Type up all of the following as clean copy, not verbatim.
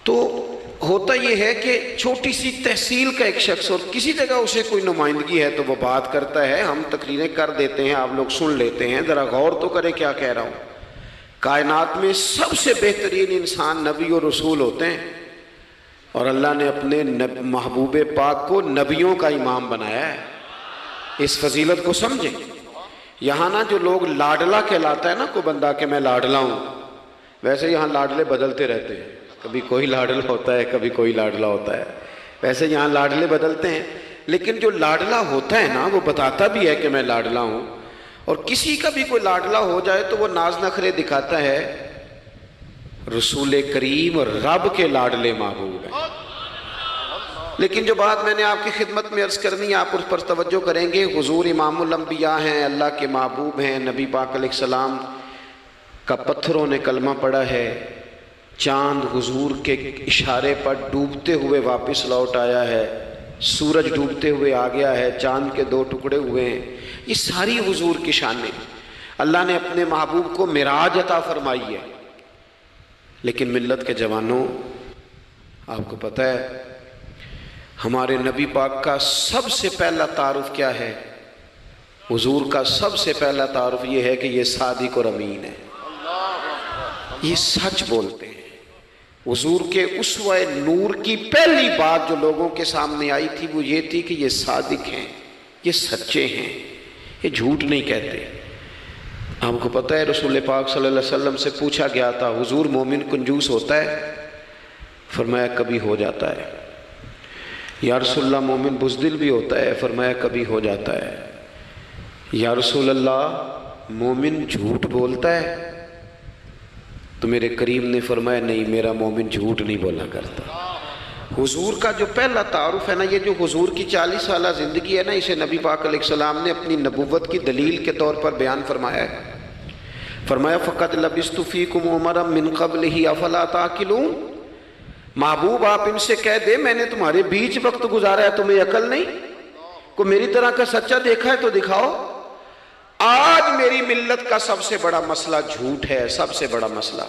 تو ہوتا یہ ہے کہ چھوٹی سی تحصیل کا ایک شخص اور کسی جگہ اسے کوئی نمائندگی ہے تو وہ بات کرتا ہے، ہم تقریریں کر دیتے ہیں، آپ لوگ سن لیتے ہیں، ذرا غور تو کریں کیا کہہ رہا ہوں۔ کائنات میں سب سے بہترین انسان نبی اور رسول ہوتے ہیں، اور اللہ نے اپنے محبوب پاک کو نبیوں کا امام بنایا ہے۔ اس فضیلت کو سمجھیں۔ یہاں نا جو لوگ لاڈلا کہلاتا ہے نا کوئی بندہ کہ میں لاڈلا ہوں، ویسے یہاں لاڈلے بدلتے رہتے ہیں، کبھی کوئی لاڈلا ہوتا ہے کبھی کوئی لاڈلا ہوتا ہے، ویسے یہاں لاڈلے بدلتے ہیں، لیکن جو لاڈلا ہوتا ہے نا وہ بتاتا بھی ہے کہ میں لاڈلا ہوں۔ اور کسی کا بھی کوئی لاڈلا ہو جائے تو وہ ناز نخرے دکھاتا ہے، رسول کریم اور رب کے لاڈلے محبوب ہیں۔ لیکن جو بات میں نے آپ کی خدمت میں عرض کرنی ہے آپ اس پر توجہ کریں گے۔ حضور امام الانبیاء ہیں، اللہ کے محبوب ہیں، نبی پاک علیہ السلام کا پتھروں نے کلمہ پڑھا ہے، چاند حضور کے اشارے پر ڈوبتے ہوئے واپس لوٹ آیا ہے، سورج ڈوبتے ہوئے آ گیا ہے، چاند کے 2 ٹکڑے ہوئے ہیں، یہ ساری حضور کی شانیں۔ اللہ نے اپنے محبوب کو معراج عطا فرمائی ہے۔ لیکن ملت کے جوانوں، آپ کو پتہ ہے ہمارے نبی پاک کا سب سے پہلا تعارف کیا ہے؟ حضور کا سب سے پہلا تعارف یہ ہے کہ یہ صادق اور امین ہے، یہ سچ بولتے ہیں۔ حضور کے اسوہ نور کی پہلی بات جو لوگوں کے سامنے آئی تھی وہ یہ تھی کہ یہ صادق ہیں، یہ سچے ہیں، یہ جھوٹ نہیں کہتے۔ آپ کو پتہ ہے رسول پاک صلی اللہ علیہ وسلم سے پوچھا گیا تھا حضور مومن کنجوس ہوتا ہے؟ فرمایا کبھی ہو جاتا ہے۔ یا رسول اللہ مومن بزدل بھی ہوتا ہے؟ فرمایا کبھی ہو جاتا ہے۔ یا رسول اللہ مومن جھوٹ بولتا ہے؟ تو میرے کریم نے فرمایا نہیں، میرا مومن جھوٹ نہیں بولا کرتا۔ حضور کا جو پہلا تعارف ہے نا، یہ جو حضور کی 40 سالہ زندگی ہے نا، اسے نبی پاک علیہ السلام نے اپنی نبوت کی دلیل کے طور پر بیان فرمایا ہے۔ فرمایا فَقَدْ لَبِثْتُ فِيكُمْ عُمَرًا مِّن قَبْلِهِ أَفَلَا تَعْقِلُونَ۔ محبوب آپ ان سے کہہ دے میں نے تمہارے بیچ وقت گزارا ہے، تمہیں عقل نہیں؟ کوئی میری طرح کا سچا دیکھا ہے تو دکھاؤ۔ آج میری ملت کا سب سے بڑا مسئلہ جھوٹ ہے، سب سے بڑا مسئلہ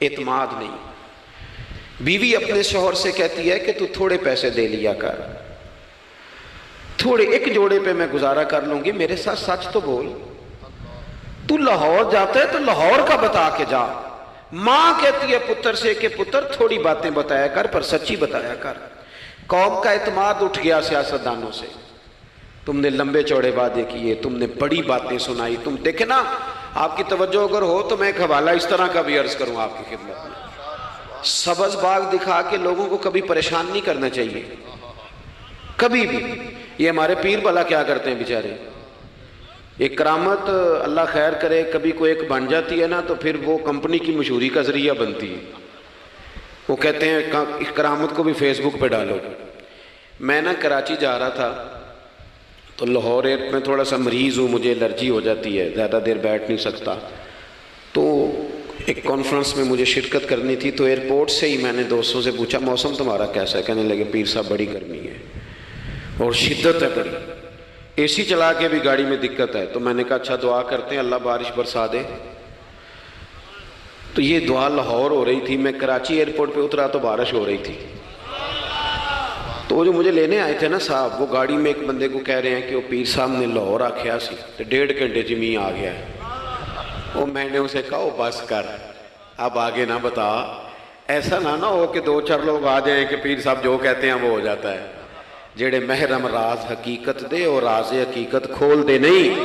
اعتماد نہیں۔ بیوی اپنے شوہر سے کہتی ہے کہ تو تھوڑے پیسے دے لیا کر، تھوڑے ایک جوڑے پہ میں گزارا کر لوں گی، میرے ساتھ سچ تو بول۔ تو لاہور جاتا ہے تو لاہور کا بتا کے جا۔ ماں کہتی ہے پتر سے کہ پتر تھوڑی باتیں بتایا کر پر سچی بتایا کر۔ قوم کا اعتماد اٹھ گیا سیاستدانوں سے، تم نے لمبے چوڑے وعدے کیے، تم نے بڑی باتیں سنائی۔ تم دیکھیں نا، آپ کی توجہ اگر ہو تو میں ایک حوالہ اس طرح کا بھی عرض کروں آپ کی خدمت میں۔ سبز باغ دکھا کے لوگوں کو کبھی پریشان نہیں کرنا چاہیے، کبھی بھی۔ یہ ہمارے پیر بھلا کیا کرتے ہیں بیچارے، ایک کرامت اللہ خیر کرے کبھی کوئی ایک بن جاتی ہے نا تو پھر وہ کمپنی کی مشہوری کا ذریعہ بنتی ہے۔ وہ کہتے ہیں اس کرامت کو بھی فیس بک پہ ڈالو۔ میں نا کراچی جا رہا تھا تو لاہور میں تھوڑا سا مریض ہوں، مجھے الرجی ہو جاتی ہے، زیادہ دیر بیٹھ نہیں سکتا، تو ایک کانفرنس میں مجھے شرکت کرنی تھی۔ تو ایئرپورٹ سے ہی میں نے دوستوں سے پوچھا موسم تمہارا کیسا ہے؟ کہنے لگے پیر صاحب بڑی گرمی ہے اور شدت ہے بڑی، اے سی چلا کے بھی گاڑی میں دقت ہے۔ تو میں نے کہا اچھا دعا کرتے ہیں اللہ بارش برسا دے۔ تو یہ دعا لاہور ہو رہی تھی، میں کراچی ایئرپورٹ پہ اترا تو بارش ہو رہی تھی۔ تو وہ جو مجھے لینے آئے تھے نا صاحب، وہ گاڑی میں ایک بندے کو کہہ رہے ہیں کہ وہ پیر صاحب نے لاہور آکھیا سی تو 1.5 گھنٹے جمی آ گیا ہے۔ وہ میں نے اسے کہا وہ بس کر، اب آگے نہ بتا، ایسا نہ ہو کہ 2-4 لوگ آ جائیں کہ پیر صاحب جو کہتے ہیں وہ ہو جاتا ہے۔ جیڑے محرم راز حقیقت دے اور راز حقیقت کھول دے نہیں،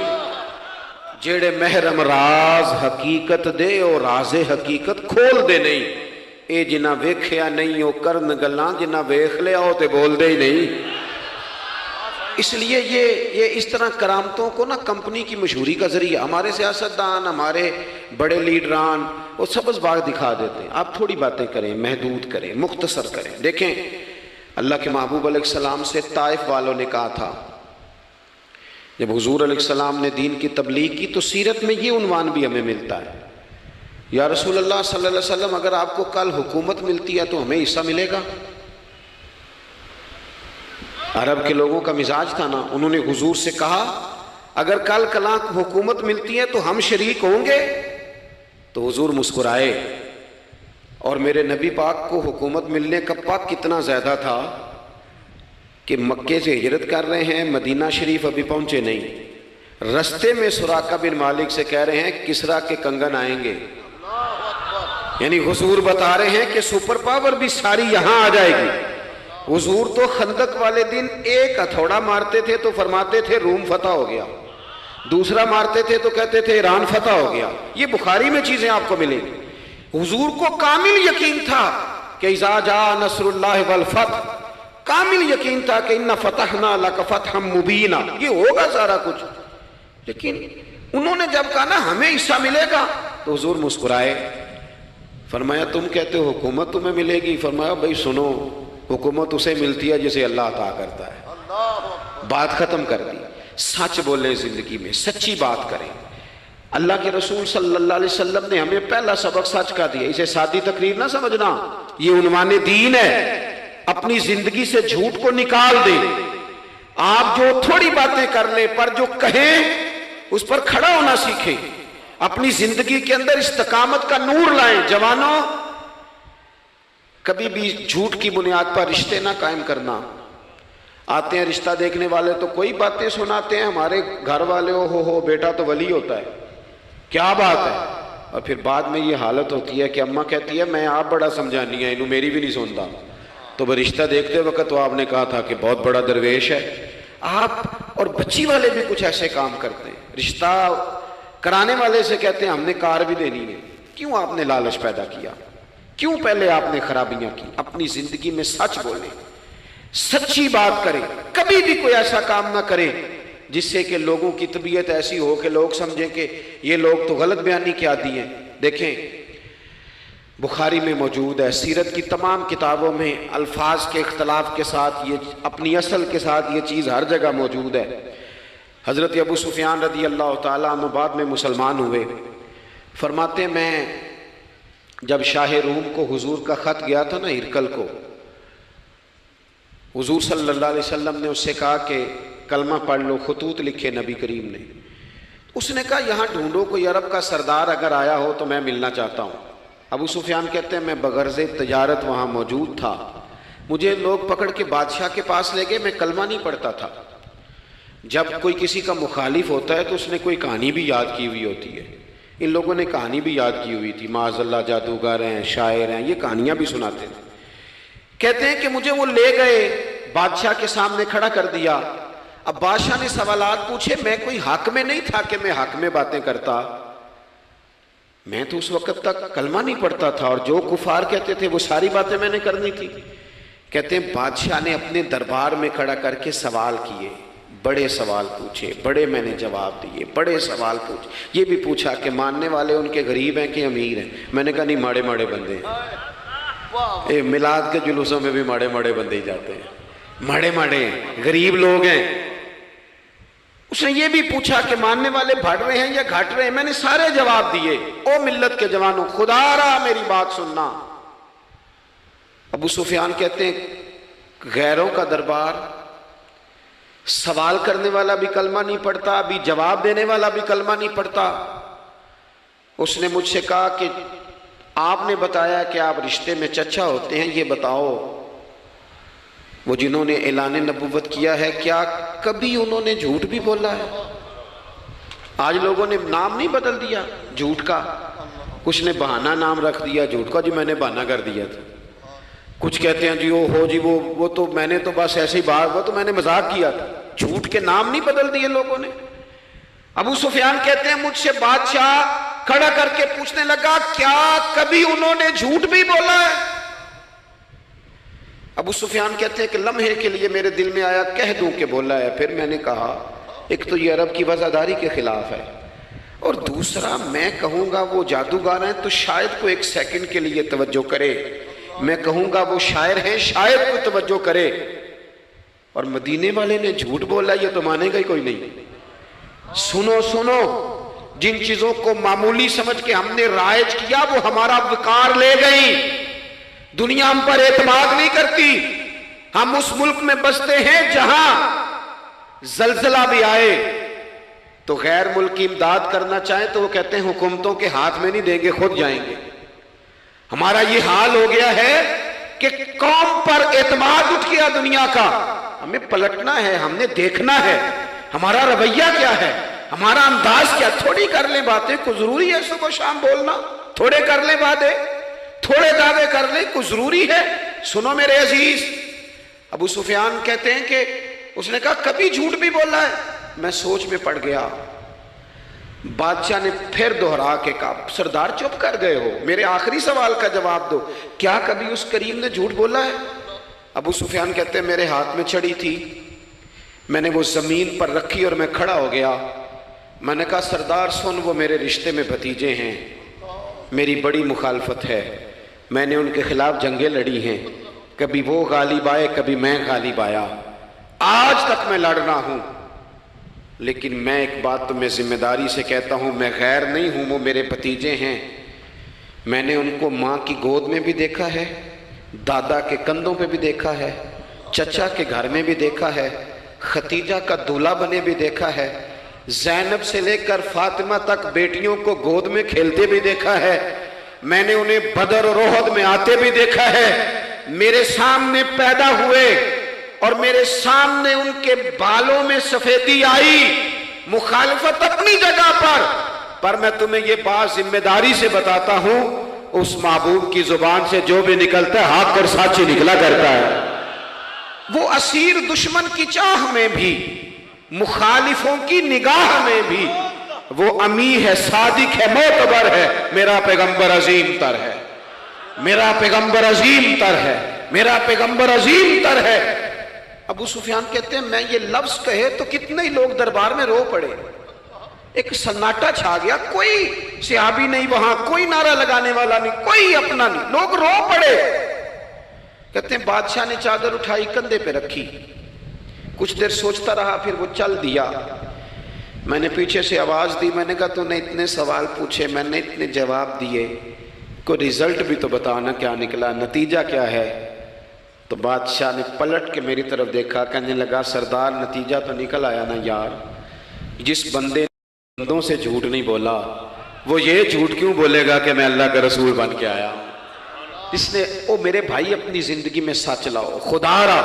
جیڑے محرم راز حقیقت دے اور راز حقیقت کھول دے نہیں، اے جنہ ویکھیا نہیں او کرن گلاں، جنہ ویکھ لیا او تے بول دے ہی نہیں۔ اس لیے یہ اس طرح کرامتوں کو نا کمپنی کی مشہوری کا ذریعہ، ہمارے سیاستدان، ہمارے بڑے لیڈران وہ سبز باغ دکھا دیتے ہیں۔ آپ تھوڑی باتیں کریں، محدود کریں، مختصر کریں۔ دیکھیں اللہ کے محبوب علیہ السلام سے طائف والوں نے کہا تھا، جب حضور علیہ السلام نے دین کی تبلیغ کی تو سیرت میں یہ عنوان بھی ہمیں ملتا ہے، یا رسول اللہ صلی اللہ علیہ وسلم اگر آپ کو کل حکومت ملتی ہے تو ہمیں حصہ ملے گا؟ عرب کے لوگوں کا مزاج تھا نا، انہوں نے حضور سے کہا اگر کل کلاں حکومت ملتی ہے تو ہم شریک ہوں گے؟ تو حضور مسکرائے اور میرے نبی پاک کو حکومت ملنے کا پاک کتنا زیادہ تھا کہ مکے سے ہجرت کر رہے ہیں، مدینہ شریف ابھی پہنچے نہیں، رستے میں سراقہ بن مالک سے کہہ رہے ہیں کسرا کے کنگن آئیں گے، یعنی حضور بتا رہے ہیں کہ سپر پاور بھی ساری یہاں آ جائے گی۔ حضور تو خندق والے دن ایک ہتھوڑا مارتے تھے تو فرماتے تھے روم فتح ہو گیا، دوسرا مارتے تھے تو کہتے تھے ایران فتح ہو گیا۔ یہ بخاری میں چیزیں آپ کو ملیں گی۔ حضور کو کامل یقین تھا کہ اذا جاء نصر اللہ والفتح، کامل یقین تھا کہ ان فتحنا لک فتحا مبینا، یہ ہوگا سارا کچھ۔ لیکن انہوں نے جب کہا نا ہمیں حصہ ملے گا تو حضور مسکرائے، فرمایا تم کہتے ہو حکومت تمہیں ملے گی، فرمایا بھائی سنو، حکومت اسے ملتی ہے جسے اللہ عطا کرتا ہے۔ بات ختم کر دی۔ سچ بولیں زندگی میں، سچی بات کریں۔ اللہ کے رسول صلی اللہ علیہ وسلم نے ہمیں پہلا سبق سچ کا دیا، اسے سادی تقریر نہ سمجھنا، یہ عنوان دین ہے۔ اپنی زندگی سے جھوٹ کو نکال دیں۔ آپ جو تھوڑی باتیں کر لیں پر جو کہیں اس پر کھڑا ہونا سیکھیں، اپنی زندگی کے اندر استقامت کا نور لائیں۔ جوانوں، کبھی بھی جھوٹ کی بنیاد پر رشتے نہ قائم کرنا۔ آتے ہیں رشتہ دیکھنے والے تو کوئی باتیں سناتے ہیں، ہمارے گھر والے ہو بیٹا تو ولی ہوتا ہے، کیا بات ہے، اور پھر بعد میں یہ حالت ہوتی ہے کہ اماں کہتی ہے میں آپ بڑا سمجھانی ہے، انہوں میری بھی نہیں سنتا، تو وہ رشتہ دیکھتے وقت تو آپ نے کہا تھا کہ بہت بڑا درویش ہے۔ آپ اور بچی والے بھی کچھ ایسے کام کرتے ہیں، رشتہ کرانے والے سے کہتے ہیں ہم نے کار بھی دینی ہے۔ کیوں آپ نے لالچ پیدا کیا؟ کیوں پہلے آپ نے خرابیاں کی؟ اپنی زندگی میں سچ بولیں، سچی بات کریں، کبھی بھی کوئی ایسا کام نہ کریں جس سے کہ لوگوں کی طبیعت ایسی ہو کہ لوگ سمجھیں کہ یہ لوگ تو غلط بیانی کے عادی ہیں۔ دیکھیں بخاری میں موجود ہے، سیرت کی تمام کتابوں میں الفاظ کے اختلاف کے ساتھ یہ اپنی اصل کے ساتھ یہ چیز ہر جگہ موجود ہے۔ حضرت ابو سفیان رضی اللہ تعالیٰ عنہ بعد میں مسلمان ہوئے، فرماتے میں جب شاہ روم کو حضور کا خط گیا تھا نا ہرقل کو، حضور صلی اللہ علیہ وسلم نے اس سے کہا کہ کلمہ پڑھ لو، خطوط لکھے نبی کریم نے۔ اس نے کہا یہاں ڈھونڈو کوئی عرب کا سردار اگر آیا ہو تو میں ملنا چاہتا ہوں۔ ابو سفیان کہتے ہیں میں بغرض تجارت وہاں موجود تھا، مجھے لوگ پکڑ کے بادشاہ کے پاس لے گئے، میں کلمہ نہیں پڑھتا تھا۔ جب کوئی کسی کا مخالف ہوتا ہے تو اس نے کوئی کہانی بھی یاد کی ہوئی ہوتی ہے، ان لوگوں نے کہانی بھی یاد کی ہوئی تھی، معاذ اللہ جادوگر ہیں، شاعر ہیں، یہ کہانیاں بھی سناتے تھے۔ کہتے ہیں کہ مجھے وہ لے گئے، بادشاہ کے سامنے کھڑا کر دیا۔ اب بادشاہ نے سوالات پوچھے، میں کوئی حق میں نہیں تھا کہ میں حق میں باتیں کرتا، میں تو اس وقت تک کلمہ نہیں پڑھتا تھا اور جو کفار کہتے تھے وہ ساری باتیں میں نے کرنی تھی۔ کہتے ہیں بادشاہ نے اپنے دربار میں کھڑا کر کے سوال کیے، بڑے سوال پوچھے، بڑے میں نے جواب دیے، بڑے سوال پوچھے۔ یہ بھی پوچھا کہ ماننے والے ان کے غریب ہیں کہ امیر ہیں؟ میں نے کہا نہیں، ماڑے ماڑے بندے ہیں۔ میلاد کے جلوسوں میں بھی ماڑے ماڑے بندے ہی جاتے ہیں، ماڑے ماڑے ہیں، غریب لوگ ہیں۔ اس نے یہ بھی پوچھا کہ ماننے والے بڑھ رہے ہیں یا گھٹ رہے ہیں؟ میں نے سارے جواب دیے۔ او ملت کے جوانوں، خدا را میری بات سننا۔ ابو سفیان کہتے ہیں غیروں کا دربار، سوال کرنے والا بھی کلمہ نہیں پڑھتا، ابھی جواب دینے والا بھی کلمہ نہیں پڑھتا۔ اس نے مجھ سے کہا کہ آپ نے بتایا کہ آپ رشتے میں چچا ہوتے ہیں، یہ بتاؤ وہ جنہوں نے اعلان نبوت کیا ہے کیا کبھی انہوں نے جھوٹ بھی بولا ہے؟ آج لوگوں نے نام نہیں بدل دیا جھوٹ کا، کچھ نے بہانہ نام رکھ دیا جھوٹ کا، جی میں نے بہانہ کر دیا تھا۔ کچھ کہتے ہیں جی وہ تو میں نے تو بس ایسے ہی بات، وہ تو میں نے مذاق کیا تھا۔ جھوٹ کے نام نہیں بدل دیے لوگوں نے۔ ابو سفیان کہتے ہیں مجھ سے بادشاہ کھڑا کر کے پوچھنے لگا کیا کبھی انہوں نے جھوٹ بھی بولا ہے؟ ابو سفیان کہتے ہیں کہ لمحے کے لیے میرے دل میں آیا کہہ دوں کہ بولا ہے، پھر میں نے کہا ایک تو یہ عرب کی وفاداری کے خلاف ہے، اور دوسرا میں کہوں گا وہ جادوگر ہیں تو شاید کو ایک سیکنڈ کے لیے توجہ کرے، میں کہوں گا وہ شاعر ہیں شاید کو توجہ کرے، اور مدینے والے نے جھوٹ بولا یہ تو مانے گا ہی کوئی نہیں۔ سنو سنو، جن چیزوں کو معمولی سمجھ کے ہم نے رائج کیا وہ ہمارا وقار لے گئی، دنیا ہم پر اعتماد نہیں کرتی۔ ہم اس ملک میں بستے ہیں جہاں زلزلہ بھی آئے تو غیر ملکی امداد کرنا چاہیں تو وہ کہتے ہیں حکومتوں کے ہاتھ میں نہیں دیں گے، خود جائیں گے۔ ہمارا یہ حال ہو گیا ہے کہ قوم پر اعتماد اٹھ گیا دنیا کا. ہمیں پلٹنا ہے, ہم نے دیکھنا ہے ہمارا رویہ کیا ہے, ہمارا انداز کیا. تھوڑی کر لیں باتیں, کوئی ضروری ہے صبح شام بولنا؟ تھوڑے کر لیں باتیں, تھوڑے دعوے کر لیں, کوئی ضروری ہے؟ سنو میرے عزیز, ابو سفیان کہتے ہیں کہ اس نے کہا کبھی جھوٹ بھی بولا ہے؟ میں سوچ میں پڑ گیا. بادشاہ نے پھر دوہرا کے کہا, سردار چپ کر گئے ہو, میرے آخری سوال کا جواب دو, کیا کبھی اس کریم نے جھوٹ بولا ہے؟ ابو سفیان کہتے ہیں میرے ہاتھ میں چھڑی تھی, میں نے وہ زمین پر رکھی اور میں کھڑا ہو گیا. میں نے کہا سردار سن, وہ میرے رشتے میں بھتیجے ہیں, میری بڑی مخالفت ہے, میں نے ان کے خلاف جنگیں لڑی ہیں, کبھی وہ غالب آئے کبھی میں غالب آیا, آج تک میں لڑ رہا ہوں. لیکن میں ایک بات تمہیں ذمہ داری سے کہتا ہوں, میں غیر نہیں ہوں, وہ میرے بھتیجے ہیں. میں نے ان کو ماں کی گود میں بھی دیکھا ہے, دادا کے کندھوں پہ بھی دیکھا ہے, چچا کے گھر میں بھی دیکھا ہے, ختیجہ کا دولہا بنے بھی دیکھا ہے, زینب سے لے کر فاطمہ تک بیٹیوں کو گود میں کھیلتے بھی دیکھا ہے, میں نے انہیں بدر اور احد میں آتے بھی دیکھا ہے. میرے سامنے پیدا ہوئے اور میرے سامنے ان کے بالوں میں سفیدی آئی. مخالفت اپنی جگہ پر میں تمہیں یہ بات ذمہ داری سے بتاتا ہوں, اس محبوب کی زبان سے جو بھی نکلتا ہے حق اور سچ ہی نکلا کرتا ہے. وہ اسیر دشمن کی چاہ میں بھی, مخالفوں کی نگاہ میں بھی وہ امی ہے, صادق ہے, معتبر ہے. میرا پیغمبر عظیم تر ہے, میرا پیغمبر عظیم تر ہے, میرا پیغمبر عظیم تر ہے. ابو سفیان کہتے ہیں میں یہ لفظ کہے تو کتنے ہی لوگ دربار میں رو پڑے, ایک سناٹا چھا گیا, کوئی صحابی نہیں وہاں, کوئی نعرہ لگانے والا نہیں, کوئی اپنا نہیں, لوگ رو پڑے. کہتے ہیں بادشاہ نے چادر اٹھائی کندھے پہ رکھی, کچھ دیر سوچتا رہا, پھر وہ چل دیا. میں نے پیچھے سے آواز دی, میں نے کہا تو نے اتنے سوال پوچھے, میں نے اتنے جواب دیے, کوئی رزلٹ بھی تو بتانا کیا نکلا, نتیجہ کیا ہے؟ تو بادشاہ نے پلٹ کے میری طرف دیکھا, کہنے لگا سردار نتیجہ تو نکل آیا نا یار, جس بندے بندوں سے جھوٹ نہیں بولا وہ یہ جھوٹ کیوں بولے گا کہ میں اللہ کا رسول بن کے آیا. اس نے او میرے بھائی اپنی زندگی میں سچ لاؤ. خدا را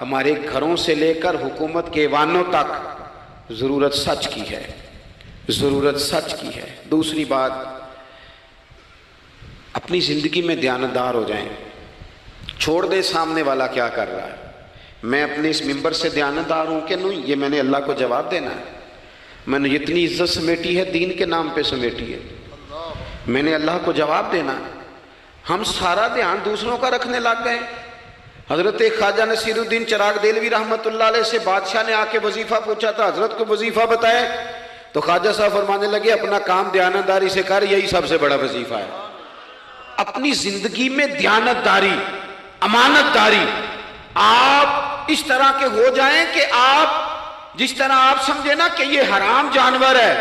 ہمارے گھروں سے لے کر حکومت کے ایوانوں تک ضرورت سچ کی ہے, ضرورت سچ کی ہے. دوسری بات, اپنی زندگی میں دیانتدار ہو جائیں. چھوڑ دے سامنے والا کیا کر رہا ہے, میں اپنے اس ممبر سے دیانتدار ہوں کہ نہیں, یہ میں نے اللہ کو جواب دینا ہے. میں نے جتنی عزت سمیٹی ہے دین کے نام پہ سمیٹی ہے, میں نے اللہ کو جواب دینا ہے. ہم سارا دھیان دوسروں کا رکھنے لگ گئے. حضرت خواجہ نصیر الدین چراغ دہلوی رحمۃ اللہ علیہ سے بادشاہ نے آ کے وظیفہ پوچھا تھا, حضرت کو وظیفہ بتائے, تو خواجہ صاحب فرمانے لگے اپنا کام دیانتداری سے کر, یہی سب سے بڑا وظیفہ ہے. اپنی زندگی میں دیانتداری, امانت داری, آپ اس طرح کے ہو جائیں کہ آپ جس طرح آپ سمجھے نا کہ یہ حرام جانور ہے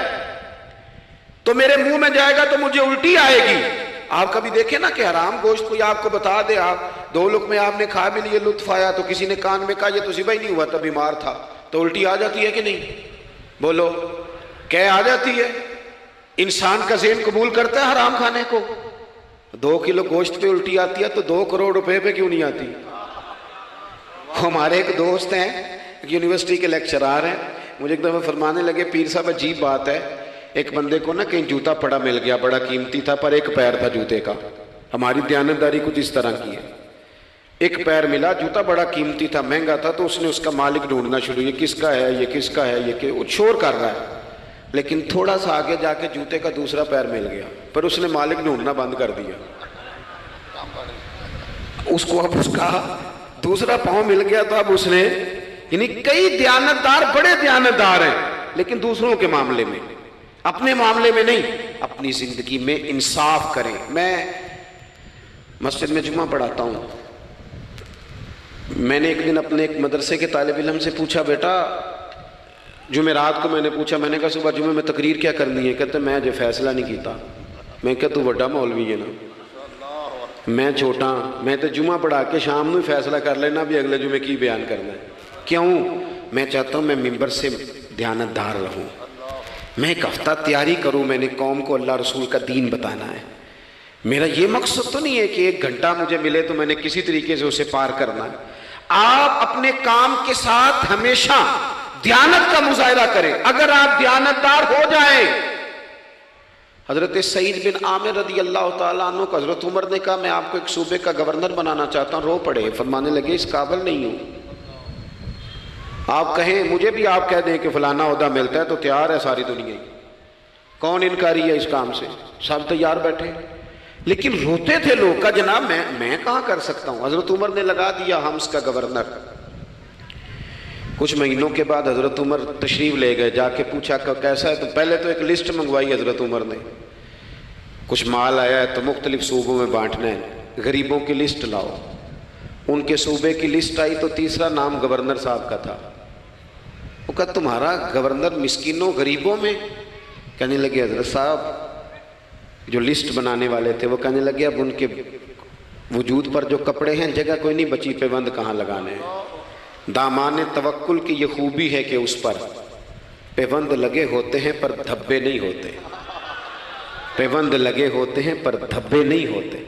تو میرے منہ میں جائے گا تو مجھے الٹی آئے گی. آپ کبھی دیکھیں نا کہ حرام گوشت کوئی آپ کو بتا دے, آپ 2 لقمے آپ نے کھا بھی لیے, لطف آیا, تو کسی نے کان میں کہا یہ تو ذبح ہی نہیں ہوا تھا, بیمار تھا, تو الٹی آ جاتی ہے کہ نہیں؟ بولو, کہہ آ جاتی ہے. انسان کا ذہن قبول کرتا ہے حرام کھانے کو. 2 کلو گوشت پہ الٹی آتی ہے تو 2 کروڑ روپے پہ کیوں نہیں آتی؟ ہمارے ایک دوست ہیں, یونیورسٹی کے لیکچرار ہیں, مجھے ایک دفعہ فرمانے لگے پیر صاحب عجیب بات ہے, ایک بندے کو نا کہیں جوتا پڑا مل گیا, بڑا قیمتی تھا پر ایک پیر تھا جوتے کا. ہماری دیانتداری کچھ اس طرح کی ہے, ایک پیر ملا, جوتا بڑا قیمتی تھا, مہنگا تھا, تو اس نے اس کا مالک ڈھونڈنا شروع, یہ کس کا ہے, یہ کس کا ہے, یہ کہ وہ شور کر رہا ہے. لیکن تھوڑا سا آگے جا کے جوتے کا دوسرا پیر مل گیا, پر اس نے مالک ڈھونڈنا بند کر دیا. اس کو اب اس کا دوسرا پاؤں مل گیا تو اب اس نے, یعنی کئی دیانتدار بڑے دیانتدار ہیں لیکن دوسروں کے معاملے میں, اپنے معاملے میں نہیں. اپنی زندگی میں انصاف کریں. میں مسجد میں جمعہ پڑھاتا ہوں. میں نے ایک دن اپنے ایک مدرسے کے طالب علم سے پوچھا, بیٹا جمعرات کو میں نے پوچھا, میں نے کہا صبح جمعے میں تقریر کیا کرنی ہے؟ کہتے میں جو فیصلہ نہیں کیتا. میں کہا تو بڑا مولوی ہے نا, میں چھوٹا, میں تو جمعہ پڑھا کے شام میں فیصلہ کر لینا بھی اگلے جمعے کی بیان کرنا ہے. کیوں؟ میں چاہتا ہوں میں ممبر سے دیانتدار رہوں, میں ایک ہفتہ تیاری کروں, میں نے قوم کو اللہ رسول کا دین بتانا ہے, میرا یہ مقصد تو نہیں ہے کہ 1 گھنٹہ مجھے ملے تو میں نے کسی طریقے سے اسے پار کرنا ہے۔ آپ اپنے کام کے ساتھ ہمیشہ دیانت کا مظاہرہ کریں۔ اگر آپ دیانتدار ہو جائیں، حضرت سعید بن عامر رضی اللہ تعالیٰ عنہ کو حضرت عمر نے کہا میں آپ کو ایک صوبے کا گورنر بنانا چاہتا ہوں، رو پڑے، فرمانے لگے اس قابل نہیں ہوں۔ آپ کہیں مجھے بھی آپ کہہ دیں کہ فلانا عہدہ ملتا ہے تو تیار ہے ساری دنیا، کون انکاری ہے اس کام سے، سب تیار بیٹھے، لیکن روتے تھے لوگ کا جناب میں کہاں کر سکتا ہوں۔ حضرت عمر نے لگا دیا حمص کا گورنر۔ کچھ مہینوں کے بعد حضرت عمر تشریف لے گئے، جا کے پوچھا کہ کیسا ہے، تو پہلے تو ایک لسٹ منگوائی حضرت عمر نے، کچھ مال آیا ہے تو مختلف صوبوں میں بانٹنا ہے، غریبوں کی لسٹ لاؤ۔ ان کے صوبے کی لسٹ آئی تو تیسرا نام گورنر صاحب کا تھا۔ وہ کہا تمہارا گورنر مسکینوں غریبوں میں؟ کہنے لگے حضرت صاحب جو لسٹ بنانے والے تھے وہ کہنے لگے اب ان کے وجود پر جو کپڑے ہیں جگہ کوئی نہیں بچی، پیوند کہاں لگانے ہیں۔ دامان توکل کی یہ خوبی ہے کہ اس پر پیوند لگے ہوتے ہیں پر دھبے نہیں ہوتے، پیوند لگے ہوتے ہیں پر دھبے نہیں ہوتے۔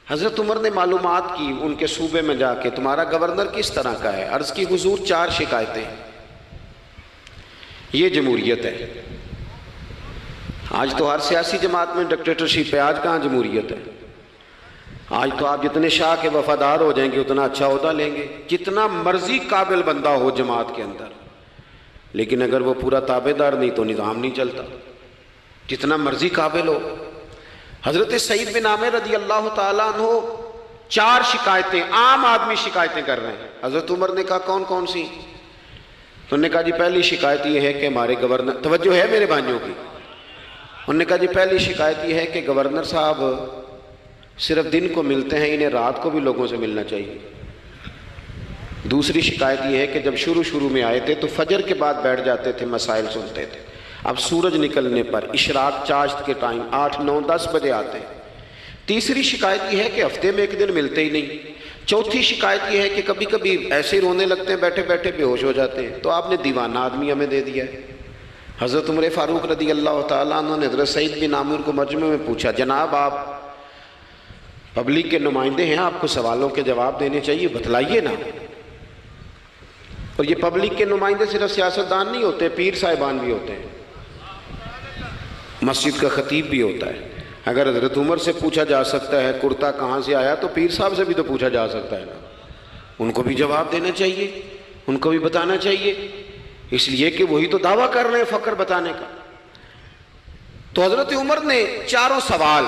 حضرت عمر نے معلومات کی ان کے صوبے میں جا کے، تمہارا گورنر کس طرح کا ہے؟ عرض کی حضور 4 شکایتیں۔ یہ جمہوریت ہے؟ آج تو ہر سیاسی جماعت میں ڈکٹیٹرشپ ہے، آج کہاں جمہوریت ہے؟ آج تو آپ جتنے شاہ کے وفادار ہو جائیں گے اتنا اچھا عہدہ لیں گے، جتنا مرضی قابل بندہ ہو جماعت کے اندر، لیکن اگر وہ پورا تابع دار نہیں تو نظام نہیں چلتا، جتنا مرضی قابل ہو۔ حضرت سعید بن عامر رضی اللہ تعالیٰ عنہ 4 شکایتیں، عام آدمی شکایتیں کر رہے ہیں۔ حضرت عمر نے کہا کون کون سی؟ انہوں نے کہا جی پہلی شکایت یہ ہے کہ ہمارے گورنر، توجہ ہے میرے بھائیوں کی، انہوں نے کہا جی پہلی شکایت یہ ہے کہ گورنر صاحب صرف دن کو ملتے ہیں، انہیں رات کو بھی لوگوں سے ملنا چاہیے۔ دوسری شکایت یہ ہے کہ جب شروع میں آئے تھے تو فجر کے بعد بیٹھ جاتے تھے، مسائل سنتے تھے، اب سورج نکلنے پر اشراق چاشت کے ٹائم 8، 9، 10 بجے آتے ہیں۔ تیسری شکایت یہ ہے کہ ہفتے میں 1 دن ملتے ہی نہیں۔ چوتھی شکایت یہ ہے کہ کبھی کبھی ایسے ہی رونے لگتے ہیں، بیٹھے بیٹھے بے ہوش ہو جاتے ہیں، تو آپ نے دیوانہ آدمی ہمیں دے دیا ہے۔ حضرت عمر فاروق رضی اللہ تعالیٰ عنہ نے حضرت سعید بن عامر کو مجمع میں پوچھا جناب آپ پبلک کے نمائندے ہیں، آپ کو سوالوں کے جواب دینے چاہیے، بتلائیے نا۔ اور یہ پبلک کے نمائندے صرف سیاستدان نہیں ہوتے، پیر صاحبان بھی ہوتے ہیں، مسجد کا خطیب بھی ہوتا ہے۔ اگر حضرت عمر سے پوچھا جا سکتا ہے کرتا کہاں سے آیا تو پیر صاحب سے بھی تو پوچھا جا سکتا ہے نا، ان کو بھی جواب دینا چاہیے، ان کو بھی بتانا چاہیے، اس لیے کہ وہی تو دعویٰ کر رہے ہیں فقر بتانے کا۔ تو حضرت عمر نے 4 سوال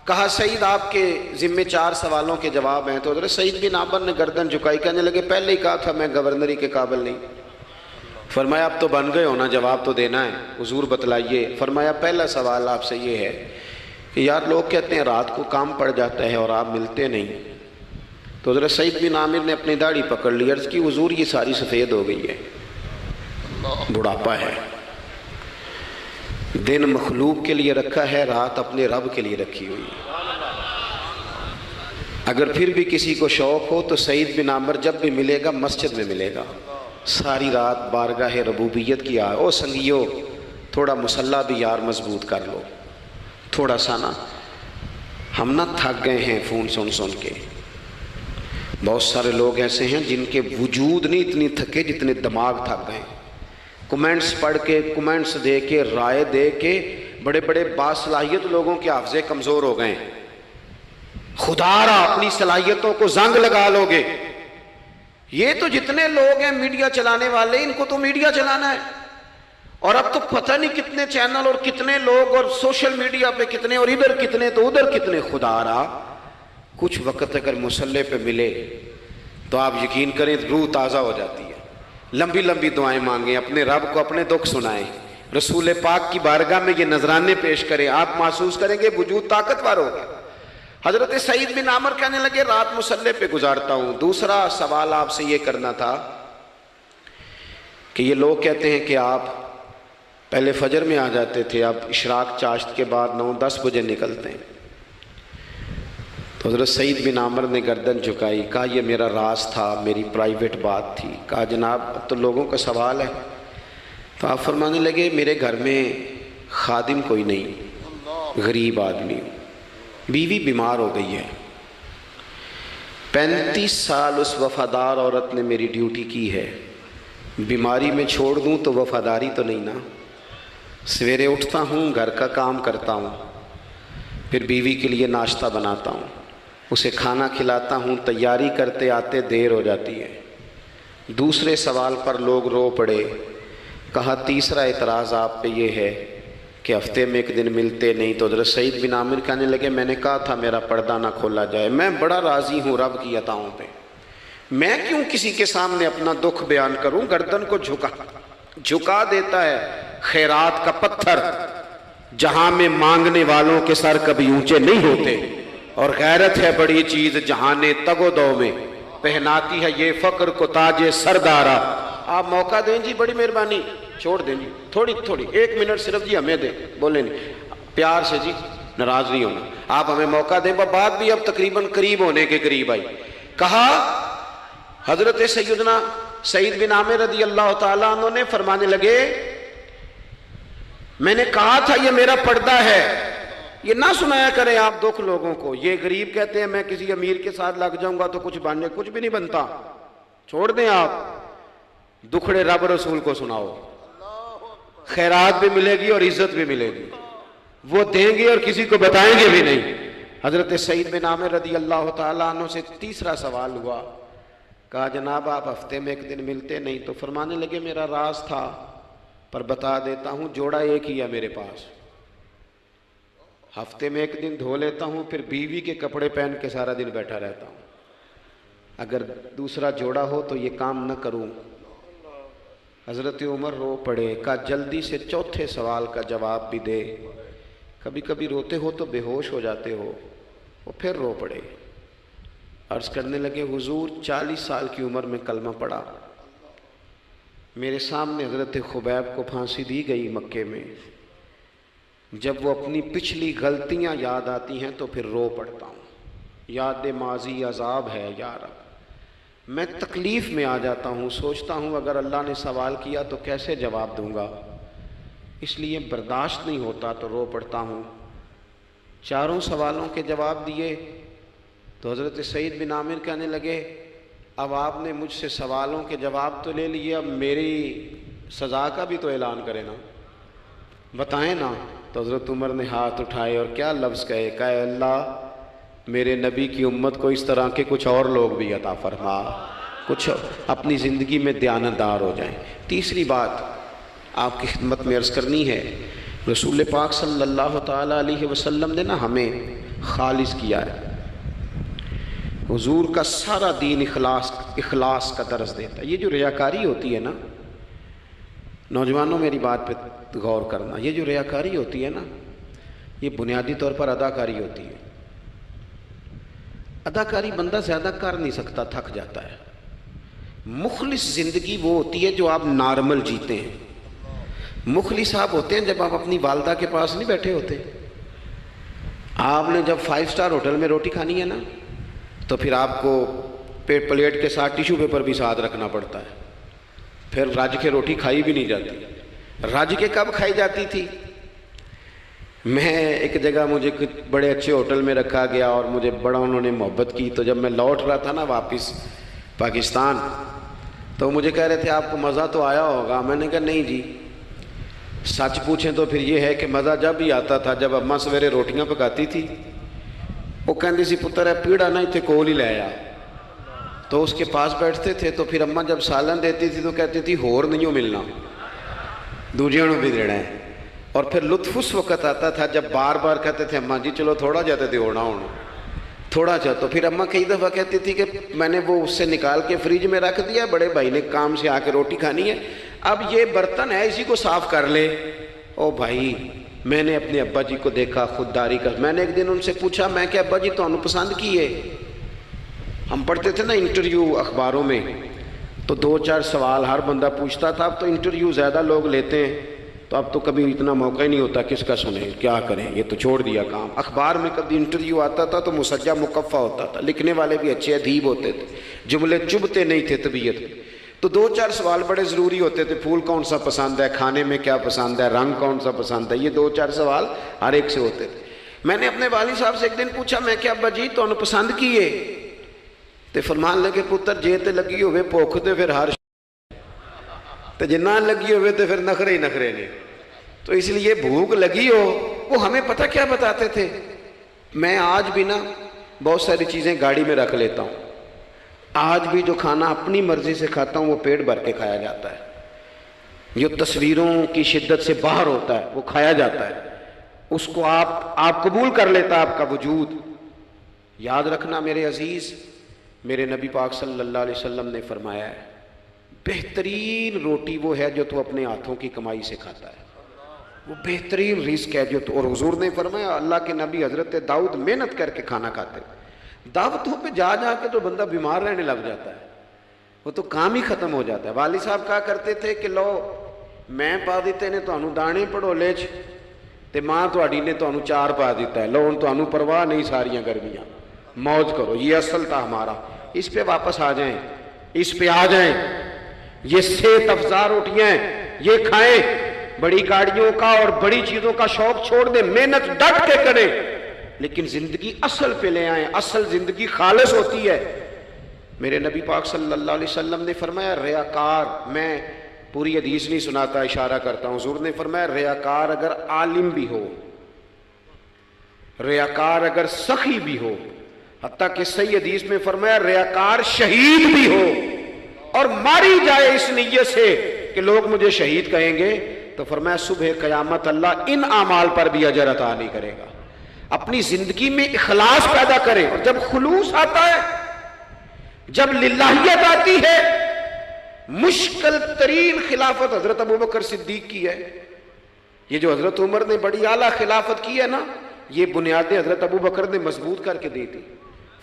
کہا سعید آپ کے ذمے 4 سوالوں کے جواب ہیں، تو حضرت سعید بن عامر نے گردن جھکائی، کہنے لگے پہلے ہی کہا تھا میں گورنری کے قابل نہیں۔ فرمایا اب تو بن گئے ہونا، جواب تو دینا ہے، حضور بتلائیے۔ فرمایا پہلا سوال آپ سے یہ ہے کہ یار لوگ کہتے ہیں رات کو کام پڑ جاتا ہے اور آپ ملتے نہیں۔ تو حضرت سعید بن عامر نے اپنی داڑھی پکڑ لی، عرض کی حضور یہ ساری سفید ہو گئی ہے، بڑھاپا ہے، دن مخلوق کے لیے رکھا ہے، رات اپنے رب کے لیے رکھی ہوئی ہے۔ اگر پھر بھی کسی کو شوق ہو تو سعید بن عامر جب بھی ملے گا مسجد میں ملے گا، ساری رات بارگاہ ربوبیت کی او سنگیو تھوڑا مسلح بھی یار مضبوط کر لو، تھوڑا سا نا، ہم نہ تھک گئے ہیں فون سن کے۔ بہت سارے لوگ ایسے ہیں جن کے وجود نہیں اتنی تھکے جتنے دماغ تھک گئے، کمنٹس پڑھ کے، کمنٹس دے کے، رائے دے کے، بڑے بڑے باصلاحیت لوگوں کے حافظے کمزور ہو گئے۔ خدا را اپنی صلاحیتوں کو زنگ لگا لو گے۔ یہ تو جتنے لوگ ہیں میڈیا چلانے والے، ان کو تو میڈیا چلانا ہے، اور اب تو پتہ نہیں کتنے چینل اور کتنے لوگ اور سوشل میڈیا پہ کتنے، اور ادھر کتنے تو ادھر کتنے۔ خدا را کچھ وقت اگر مسلح پہ ملے تو آپ یقین کریں روح تازہ ہو جاتی ہے، لمبی لمبی دعائیں مانگیں، اپنے رب کو اپنے دکھ سنائیں، رسول پاک کی بارگاہ میں یہ نذرانے پیش کریں، آپ محسوس کریں گے وجود طاقتور ہوگا۔ حضرت سعید بن عامر کہنے لگے رات مسلح پہ گزارتا ہوں۔ دوسرا سوال آپ سے یہ کرنا تھا کہ یہ لوگ کہتے ہیں کہ آپ پہلے فجر میں آ جاتے تھے، اب اشراق چاشت کے بعد 9-10 بجے نکلتے ہیں۔ تو حضرت سعید بن عامر نے گردن جھکائی، کہا یہ میرا راز تھا، میری پرائیویٹ بات تھی۔ کہا جناب اب تو لوگوں کا سوال ہے۔ تو آپ فرمانے لگے میرے گھر میں خادم کوئی نہیں، غریب آدمی ہوں، بیوی بیمار ہو گئی ہے، 35 سال اس وفادار عورت نے میری ڈیوٹی کی ہے، بیماری میں چھوڑ دوں تو وفاداری تو نہیں نا۔ سویرے اٹھتا ہوں، گھر کا کام کرتا ہوں، پھر بیوی کے لیے ناشتہ بناتا ہوں، اسے کھانا کھلاتا ہوں، تیاری کرتے آتے دیر ہو جاتی ہے۔ دوسرے سوال پر لوگ رو پڑے، کہا تیسرا اعتراض آپ پہ یہ ہے کہ ہفتے میں ایک دن ملتے نہیں، تو حضرت سعید بن عامر کہنے لگے میں نے کہا تھا میرا پردہ نہ کھولا جائے، میں بڑا راضی ہوں رب کی عطاؤں پہ، میں کیوں کسی کے سامنے اپنا دکھ بیان کروں؟ گردن کو جھکا دیتا ہے خیرات کا پتھر، جہاں میں مانگنے والوں کے سر کبھی اونچے نہیں ہوتے، اور غیرت ہے بڑی چیز جہانے تگ و دو میں، پہناتی ہے یہ فقر کو تاج سردارا۔ آپ موقع دیں جی، بڑی مہربانی، چھوڑ دیں جی، تھوڑی 1 منٹ صرف جی ہمیں دیں، بولے نہیں پیار سے جی، ناراض نہیں ہونا، آپ ہمیں موقع دیں۔ بات بھی اب تقریباً قریب ہونے کے قریب آئی۔ کہا حضرت سیدنا سعید بن عامر رضی اللہ تعالیٰ عنہ نے فرمانے لگے میں نے کہا تھا یہ میرا پردہ ہے، یہ نہ سنایا کریں آپ دکھ لوگوں کو۔ یہ غریب کہتے ہیں میں کسی امیر کے ساتھ لگ جاؤں گا تو کچھ بھی نہیں بنتا، چھوڑ دیں آپ، دکھڑے رب رسول کو سناؤ، خیرات بھی ملے گی اور عزت بھی ملے گی، وہ دیں گے اور کسی کو بتائیں گے بھی نہیں۔ حضرت سعید بن عامر رضی اللہ تعالیٰ عنہ سے تیسرا سوال ہوا، کہا جناب آپ ہفتے میں ایک دن ملتے نہیں، تو فرمانے لگے میرا راز تھا پر بتا دیتا ہوں، جوڑا ایک ہی ہے میرے پاس، ہفتے میں ایک دن دھو لیتا ہوں، پھر بیوی کے کپڑے پہن کے سارا دن بیٹھا رہتا ہوں، اگر دوسرا جوڑا ہو تو یہ کام نہ کروں۔ حضرت عمر رو پڑے، کہا جلدی سے چوتھے سوال کا جواب بھی دے، کبھی کبھی روتے ہو تو بے ہوش ہو جاتے ہو۔ وہ پھر رو پڑے، عرض کرنے لگے حضور 40 سال کی عمر میں کلمہ پڑھا، میرے سامنے حضرت خبیب کو پھانسی دی گئی مکے میں، جب وہ اپنی پچھلی غلطیاں یاد آتی ہیں تو پھر رو پڑتا ہوں، یاد ماضی عذاب ہے یا رب، میں تکلیف میں آ جاتا ہوں، سوچتا ہوں اگر اللہ نے سوال کیا تو کیسے جواب دوں گا، اس لیے برداشت نہیں ہوتا تو رو پڑتا ہوں۔ چاروں سوالوں کے جواب دیے تو حضرت سعید بن عامر کہنے لگے اب آپ نے مجھ سے سوالوں کے جواب تو لے لیے، اب میری سزا کا بھی تو اعلان کرے نا، بتائیں نا۔ تو حضرت عمر نے ہاتھ اٹھائے اور کیا لفظ کہے، کہے اللہ میرے نبی کی امت کو اس طرح کے کچھ اور لوگ بھی عطا فرما، کچھ اپنی زندگی میں دیانتدار ہو جائیں۔ تیسری بات آپ کی خدمت میں عرض کرنی ہے، رسول پاک صلی اللہ تعالیٰ علیہ وسلم نے نا ہمیں خالص کیا ہے، حضور کا سارا دین اخلاص کا درس دیتا ہے۔ یہ جو ریاکاری ہوتی ہے نا، نوجوانوں میری بات پہ غور کرنا، یہ جو ریاکاری ہوتی ہے نا، یہ بنیادی طور پر اداکاری ہوتی ہے۔ اداکاری بندہ زیادہ کر نہیں سکتا، تھک جاتا ہے۔ مخلص زندگی وہ ہوتی ہے جو آپ نارمل جیتے ہیں۔ مخلص آپ ہوتے ہیں جب آپ اپنی والدہ کے پاس نہیں بیٹھے ہوتے، آپ نے جب 5 سٹار ہوٹل میں روٹی کھانی ہے نا تو پھر آپ کو پلیٹ کے ساتھ ٹیشو پیپر بھی ساتھ رکھنا پڑتا ہے، پھر رج کے روٹی کھائی بھی نہیں جاتی۔ رج کے کب کھائی جاتی تھی؟ میں ایک جگہ مجھے بڑے اچھے ہوٹل میں رکھا گیا اور مجھے بڑا انہوں نے محبت کی، تو جب میں لوٹ رہا تھا نا واپس پاکستان تو مجھے کہہ رہے تھے آپ کو مزہ تو آیا ہوگا، میں نے کہا نہیں جی، سچ پوچھیں تو پھر یہ ہے کہ مزہ جب ہی آتا تھا جب اماں سویرے روٹیاں پکاتی تھی، وہ کہندی سی پتر ہے پیڑا نہ اتنے کول ہی لے آیا، تو اس کے پاس بیٹھتے تھے، تو پھر اماں جب سالن دیتی تھی تو کہتی تھی ہور نہیں ہو ملنا، دوجیاں نوں بھی دینا ہے۔ اور پھر لطف اس وقت آتا تھا جب بار بار کہتے تھے اماں جی چلو تھوڑا جاتے تھے ہونا ہونا تھوڑا جا، تو پھر اماں کئی دفعہ کہتی تھی کہ میں نے وہ اس سے نکال کے فریج میں رکھ دیا، بڑے بھائی نے کام سے آ کے روٹی کھانی ہے، اب یہ برتن ہے اسی کو صاف کر لے۔ او بھائی میں نے اپنے ابا جی کو دیکھا خودداری کا، میں نے ایک دن ان سے پوچھا، میں کہ ابا جی تو انہوں پسند کی ہے، ہم پڑھتے تھے نا انٹرویو اخباروں میں تو 2-4 سوال ہر بندہ پوچھتا تھا، اب تو انٹرویو زیادہ لوگ لیتے ہیں تو اب تو کبھی اتنا موقع ہی نہیں ہوتا کس کا سنیں کیا کریں، یہ تو چھوڑ دیا کام۔ اخبار میں کبھی انٹرویو آتا تھا تو مسجع مقفع ہوتا تھا، لکھنے والے بھی اچھے ادیب ہوتے تھے، جملے چبھتے نہیں تھے طبیعت، تو 2-4 سوال بڑے ضروری ہوتے تھے، پھول کون سا پسند ہے، کھانے میں کیا پسند ہے، رنگ کون سا پسند ہے، یہ 2-4 سوال ہر ایک سے ہوتے تھے۔ میں نے اپنے والد صاحب سے ایک دن پوچھا، میں کہ ابا جی تو پسند کیے؟ تے فرمان لگے پتر جے تے لگی ہوئے بھوک تے پھر ہر تے جے نہ لگی ہوئے تے پھر نخرے ہی نخرے نے. تو اس لیے بھوک لگی ہو. وہ ہمیں پتہ کیا بتاتے تھے؟ میں آج بھی نا بہت ساری چیزیں گاڑی میں رکھ لیتا ہوں. آج بھی جو کھانا اپنی مرضی سے کھاتا ہوں وہ پیٹ بھر کے کھایا جاتا ہے. جو تصویروں کی شدت سے باہر ہوتا ہے وہ کھایا جاتا ہے. اس کو آپ قبول کر لیتا ہے آپ کا وجود. یاد رکھنا میرے عزیز، میرے نبی پاک صلی اللہ علیہ وسلم نے فرمایا ہے بہترین روٹی وہ ہے جو تو اپنے ہاتھوں کی کمائی سے کھاتا ہے. وہ بہترین رزق ہے جو تو. اور حضور نے فرمایا اللہ کے نبی حضرت داؤد محنت کر کے کھانا کھاتے. دعوتوں پہ جا کے تو بندہ بیمار رہنے لگ جاتا ہے، وہ تو کام ہی ختم ہو جاتا ہے. والد صاحب کہا کرتے تھے کہ لو میں پا دیتے نے تانوں دانے پڑولے چ تے ماں تہاڈی نے تانوں چار پا دیتا ہے، لو ہن تانوں پرواہ نہیں ساریاں گرمیاں، موج کرو. یہ اصل تھا ہمارا. اس پہ واپس آ جائیں، اس پہ آ جائیں. یہ صحت افزا روٹیاں یہ کھائیں. بڑی گاڑیوں کا اور بڑی چیزوں کا شوق چھوڑ دیں، محنت ڈٹ کے کریں، لیکن زندگی اصل پہ لے آئیں. اصل زندگی خالص ہوتی ہے. میرے نبی پاک صلی اللہ علیہ وسلم نے فرمایا ریاکار، میں پوری حدیث نہیں سناتا، اشارہ کرتا ہوں. حضور نے فرمایا ریاکار اگر عالم بھی ہو، ریاکار اگر سخی بھی ہو، حتیٰ کہ صحیح حدیث میں فرمایا ریاکار شہید بھی ہو اور ماری جائے اس نیت سے کہ لوگ مجھے شہید کہیں گے، تو فرمایا صبح قیامت اللہ ان اعمال پر بھی اجر عطا نہیں کرے گا. اپنی زندگی میں اخلاص پیدا کریں. اور جب خلوص آتا ہے، جب للہیت آتی ہے، مشکل ترین خلافت حضرت ابوبکر صدیق کی ہے. یہ جو حضرت عمر نے بڑی اعلیٰ خلافت کی ہے نا، یہ بنیادیں حضرت ابوبکر نے مضبوط کر کے دی تھی.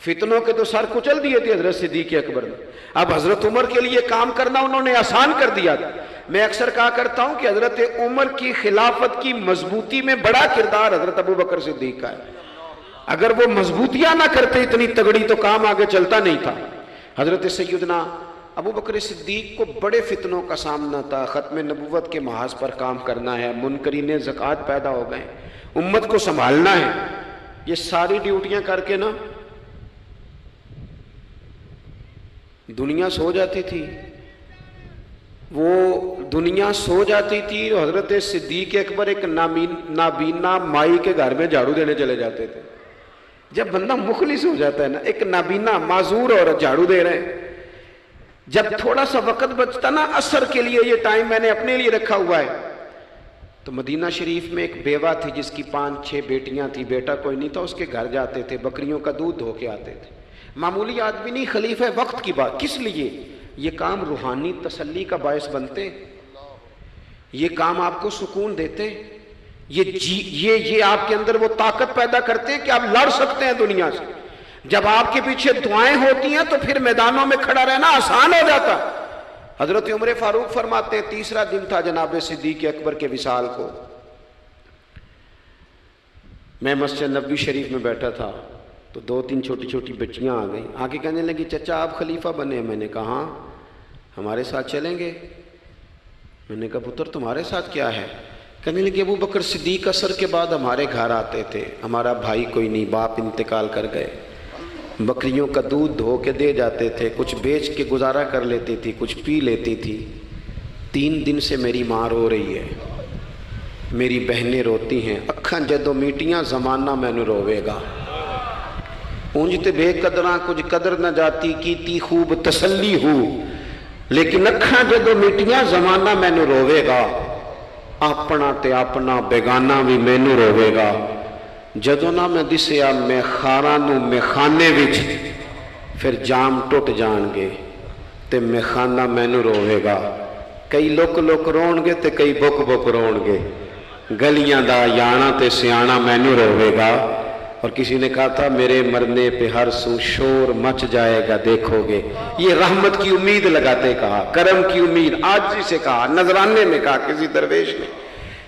فتنوں کے تو سر کچل دیے تھے حضرت صدیق اکبر نے. اب حضرت عمر کے لیے کام کرنا انہوں نے آسان کر دیا تھا. میں اکثر کہا کرتا ہوں کہ حضرت عمر کی خلافت کی مضبوطی میں بڑا کردار حضرت ابوبکر صدیق کا ہے. اگر وہ مضبوطیاں نہ کرتے اتنی تگڑی تو کام آگے چلتا نہیں تھا. حضرت سیدنا ابوبکر صدیق کو بڑے فتنوں کا سامنا تھا. ختم نبوت کے محاذ پر کام کرنا ہے، منکرین زکوٰۃ پیدا ہو گئے، امت کو سنبھالنا ہے. یہ ساری ڈیوٹیاں کر کے نا دنیا سو جاتی تھی. وہ دنیا سو جاتی تھی. حضرت صدیق اکبر ایک نابینا مائی کے گھر میں جھاڑو دینے چلے جاتے تھے. جب بندہ مخلص ہو جاتا ہے نا، ایک نابینا معذور عورت جھاڑو دے رہے ہیں، جب تھوڑا سا وقت بچتا نا عصر کے لیے، یہ ٹائم میں نے اپنے لیے رکھا ہوا ہے، تو مدینہ شریف میں ایک بیوہ تھی جس کی 5-6 بیٹیاں تھی، بیٹا کوئی نہیں تھا. اس کے گھر جاتے تھے، بکریوں کا دودھ دھو کے آتے تھے. معمولی آدمی نہیں، خلیفہ وقت کی بات. کس لیے؟ یہ کام روحانی تسلی کا باعث بنتے، یہ کام آپ کو سکون دیتے، یہ آپ کے اندر وہ طاقت پیدا کرتے ہیں کہ آپ لڑ سکتے ہیں دنیا سے. جب آپ کے پیچھے دعائیں ہوتی ہیں تو پھر میدانوں میں کھڑا رہنا آسان ہو جاتا. حضرت عمر فاروق فرماتے ہیں تیسرا دن تھا جناب صدیق اکبر کے وصال کو. میں مسجد نبوی شریف میں بیٹھا تھا تو 2-3 چھوٹی چھوٹی بچیاں آ گئیں. آگے کہنے لگی چچا آپ خلیفہ بنے. میں نے کہا ہاں. ہمارے ساتھ چلیں گے؟ میں نے کہا پتر تمہارے ساتھ کیا ہے؟ کہنے لگی ابو بکر صدیق عصر کے بعد ہمارے گھر آتے تھے، ہمارا بھائی کوئی نہیں، باپ انتقال کر گئے، بکریوں کا دودھ دھو کے دے جاتے تھے، کچھ بیچ کے گزارا کر لیتی تھی، کچھ پی لیتی تھی. 3 دن سے میری ماں رو رہی ہے، میری بہنیں روتی ہیں، اکھاں جدو میٹیاں زمانہ مینو روے گا. اونج تے بے قدراں کچھ قدر نہ جاتی کیتی خوب تسلی ہو، لیکن اکھاں جدو میٹیاں زمانہ مینو روے گا. اپنا تے اپنا بیگانہ بھی مینو روے گا. جدو نہ میں دسیا میں خاراں نو میخانے وچ، پھر جام ٹوٹ جان گے تے میخانہ مینو روے گا. کئی لک لک رون گے تے کئی بک بک رون گے. گلیاں دا یانا تے سیانا مینو روے گا. اور کسی نے کہا تھا میرے مرنے پہ ہر سو شور مچ جائے گا دیکھو گے. یہ رحمت کی امید لگاتے کہا، کرم کی امید، عاجزی سے کہا، نذرانے میں کہا کسی درویش نے.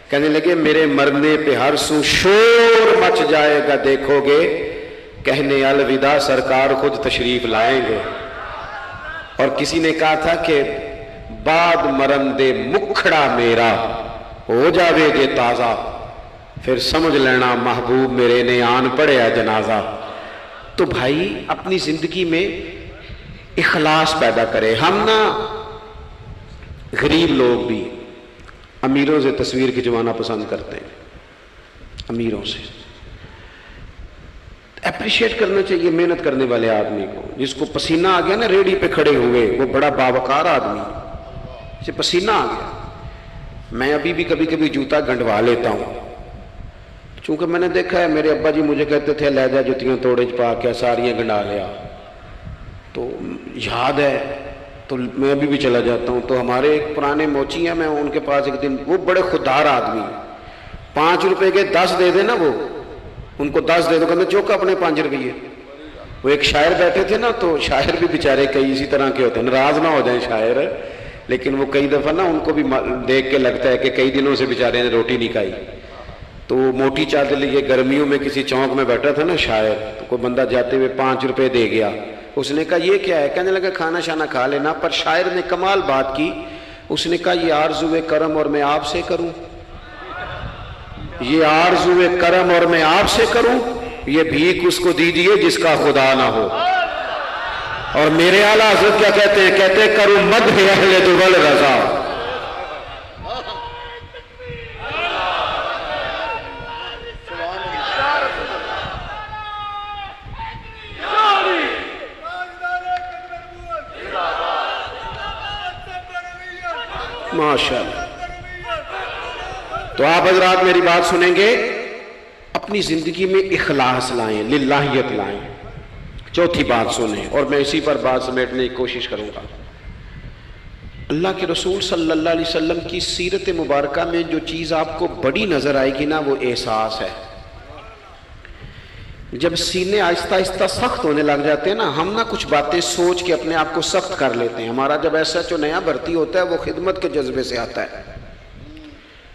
کہنے لگے میرے مرنے پہ ہر سو شور مچ جائے گا دیکھو گے. کہنے الوداع سرکار خود تشریف لائیں گے. اور کسی نے کہا تھا کہ بعد مرندے مکھڑا میرا ہو جاوے گے تازہ. پھر سمجھ لینا محبوب میرے نے آن پڑھیا جنازہ۔ تو بھائی اپنی زندگی میں اخلاص پیدا کرے۔ ہم نا غریب لوگ بھی امیروں سے تصویر کھنچوانا پسند کرتے ہیں، امیروں سے اپریشیٹ کرنا چاہیے محنت کرنے والے آدمی کو، جس کو پسینہ آ گیا نا ریڑھی پہ کھڑے ہوئے، وہ بڑا باوقار آدمی، اسے پسینہ آ گیا۔ میں ابھی بھی کبھی کبھی جوتا گنڈوا لیتا ہوں، چونکہ میں نے دیکھا ہے میرے ابا جی مجھے کہتے تھے لے جا جوتیاں توڑے پا کے ساریاں گنڈا لیا، تو یاد ہے تو میں ابھی بھی چلا جاتا ہوں۔ تو ہمارے ایک پرانے موچی ہیں، میں ان کے پاس ایک دن، وہ بڑے خوددار آدمی، 5 روپے کے 10 دے دے نا، وہ ان کو 10 دے دو، کہتے چوکا اپنے 5 روپیے۔ وہ ایک شاعر بیٹھے تھے نا، تو شاعر بھی بیچارے کئی اسی طرح کے ہوتے ہیں، ناراض نہ ہو جائیں شاعر، لیکن وہ کئی دفعہ نا ان کو بھی دیکھ کے لگتا ہے کہ کئی دنوں سے بیچارے نے روٹی نہیں کھائی۔ تو وہ موٹی چادر لیے گرمیوں میں کسی چوک میں بیٹھا تھا نا شاعر، تو کوئی بندہ جاتے ہوئے 5 روپے دے گیا۔ اس نے کہا یہ کیا ہے؟ کہنے لگا کھانا شانا کھا لینا۔ پر شاعر نے کمال بات کی، اس نے کہا یہ آرزو کرم اور میں آپ سے کروں، یہ آرزو کرم اور میں آپ سے کروں، یہ بھیک اس کو دیجیے جس کا خدا نہ ہو۔ اور میرے اعلیٰ حضرت کیا کہتے ہیں؟ کہتے ہیں کروں مدح اہل دول رضا۔ ماشاءاللہ۔ تو آپ حضرات میری بات سنیں گے، اپنی زندگی میں اخلاص لائیں، للہیت لائیں۔ چوتھی بات سنیں، اور میں اسی پر بات سمیٹنے کی کوشش کروں گا۔ اللہ کے رسول صلی اللہ علیہ وسلم کی سیرت مبارکہ میں جو چیز آپ کو بڑی نظر آئے گی نا، وہ احساس ہے۔ جب سینے آہستہ آہستہ سخت ہونے لگ جاتے ہیں نا، ہم نا کچھ باتیں سوچ کے اپنے آپ کو سخت کر لیتے ہیں۔ ہمارا جب ایسا جو نیا بھرتی ہوتا ہے وہ خدمت کے جذبے سے آتا ہے،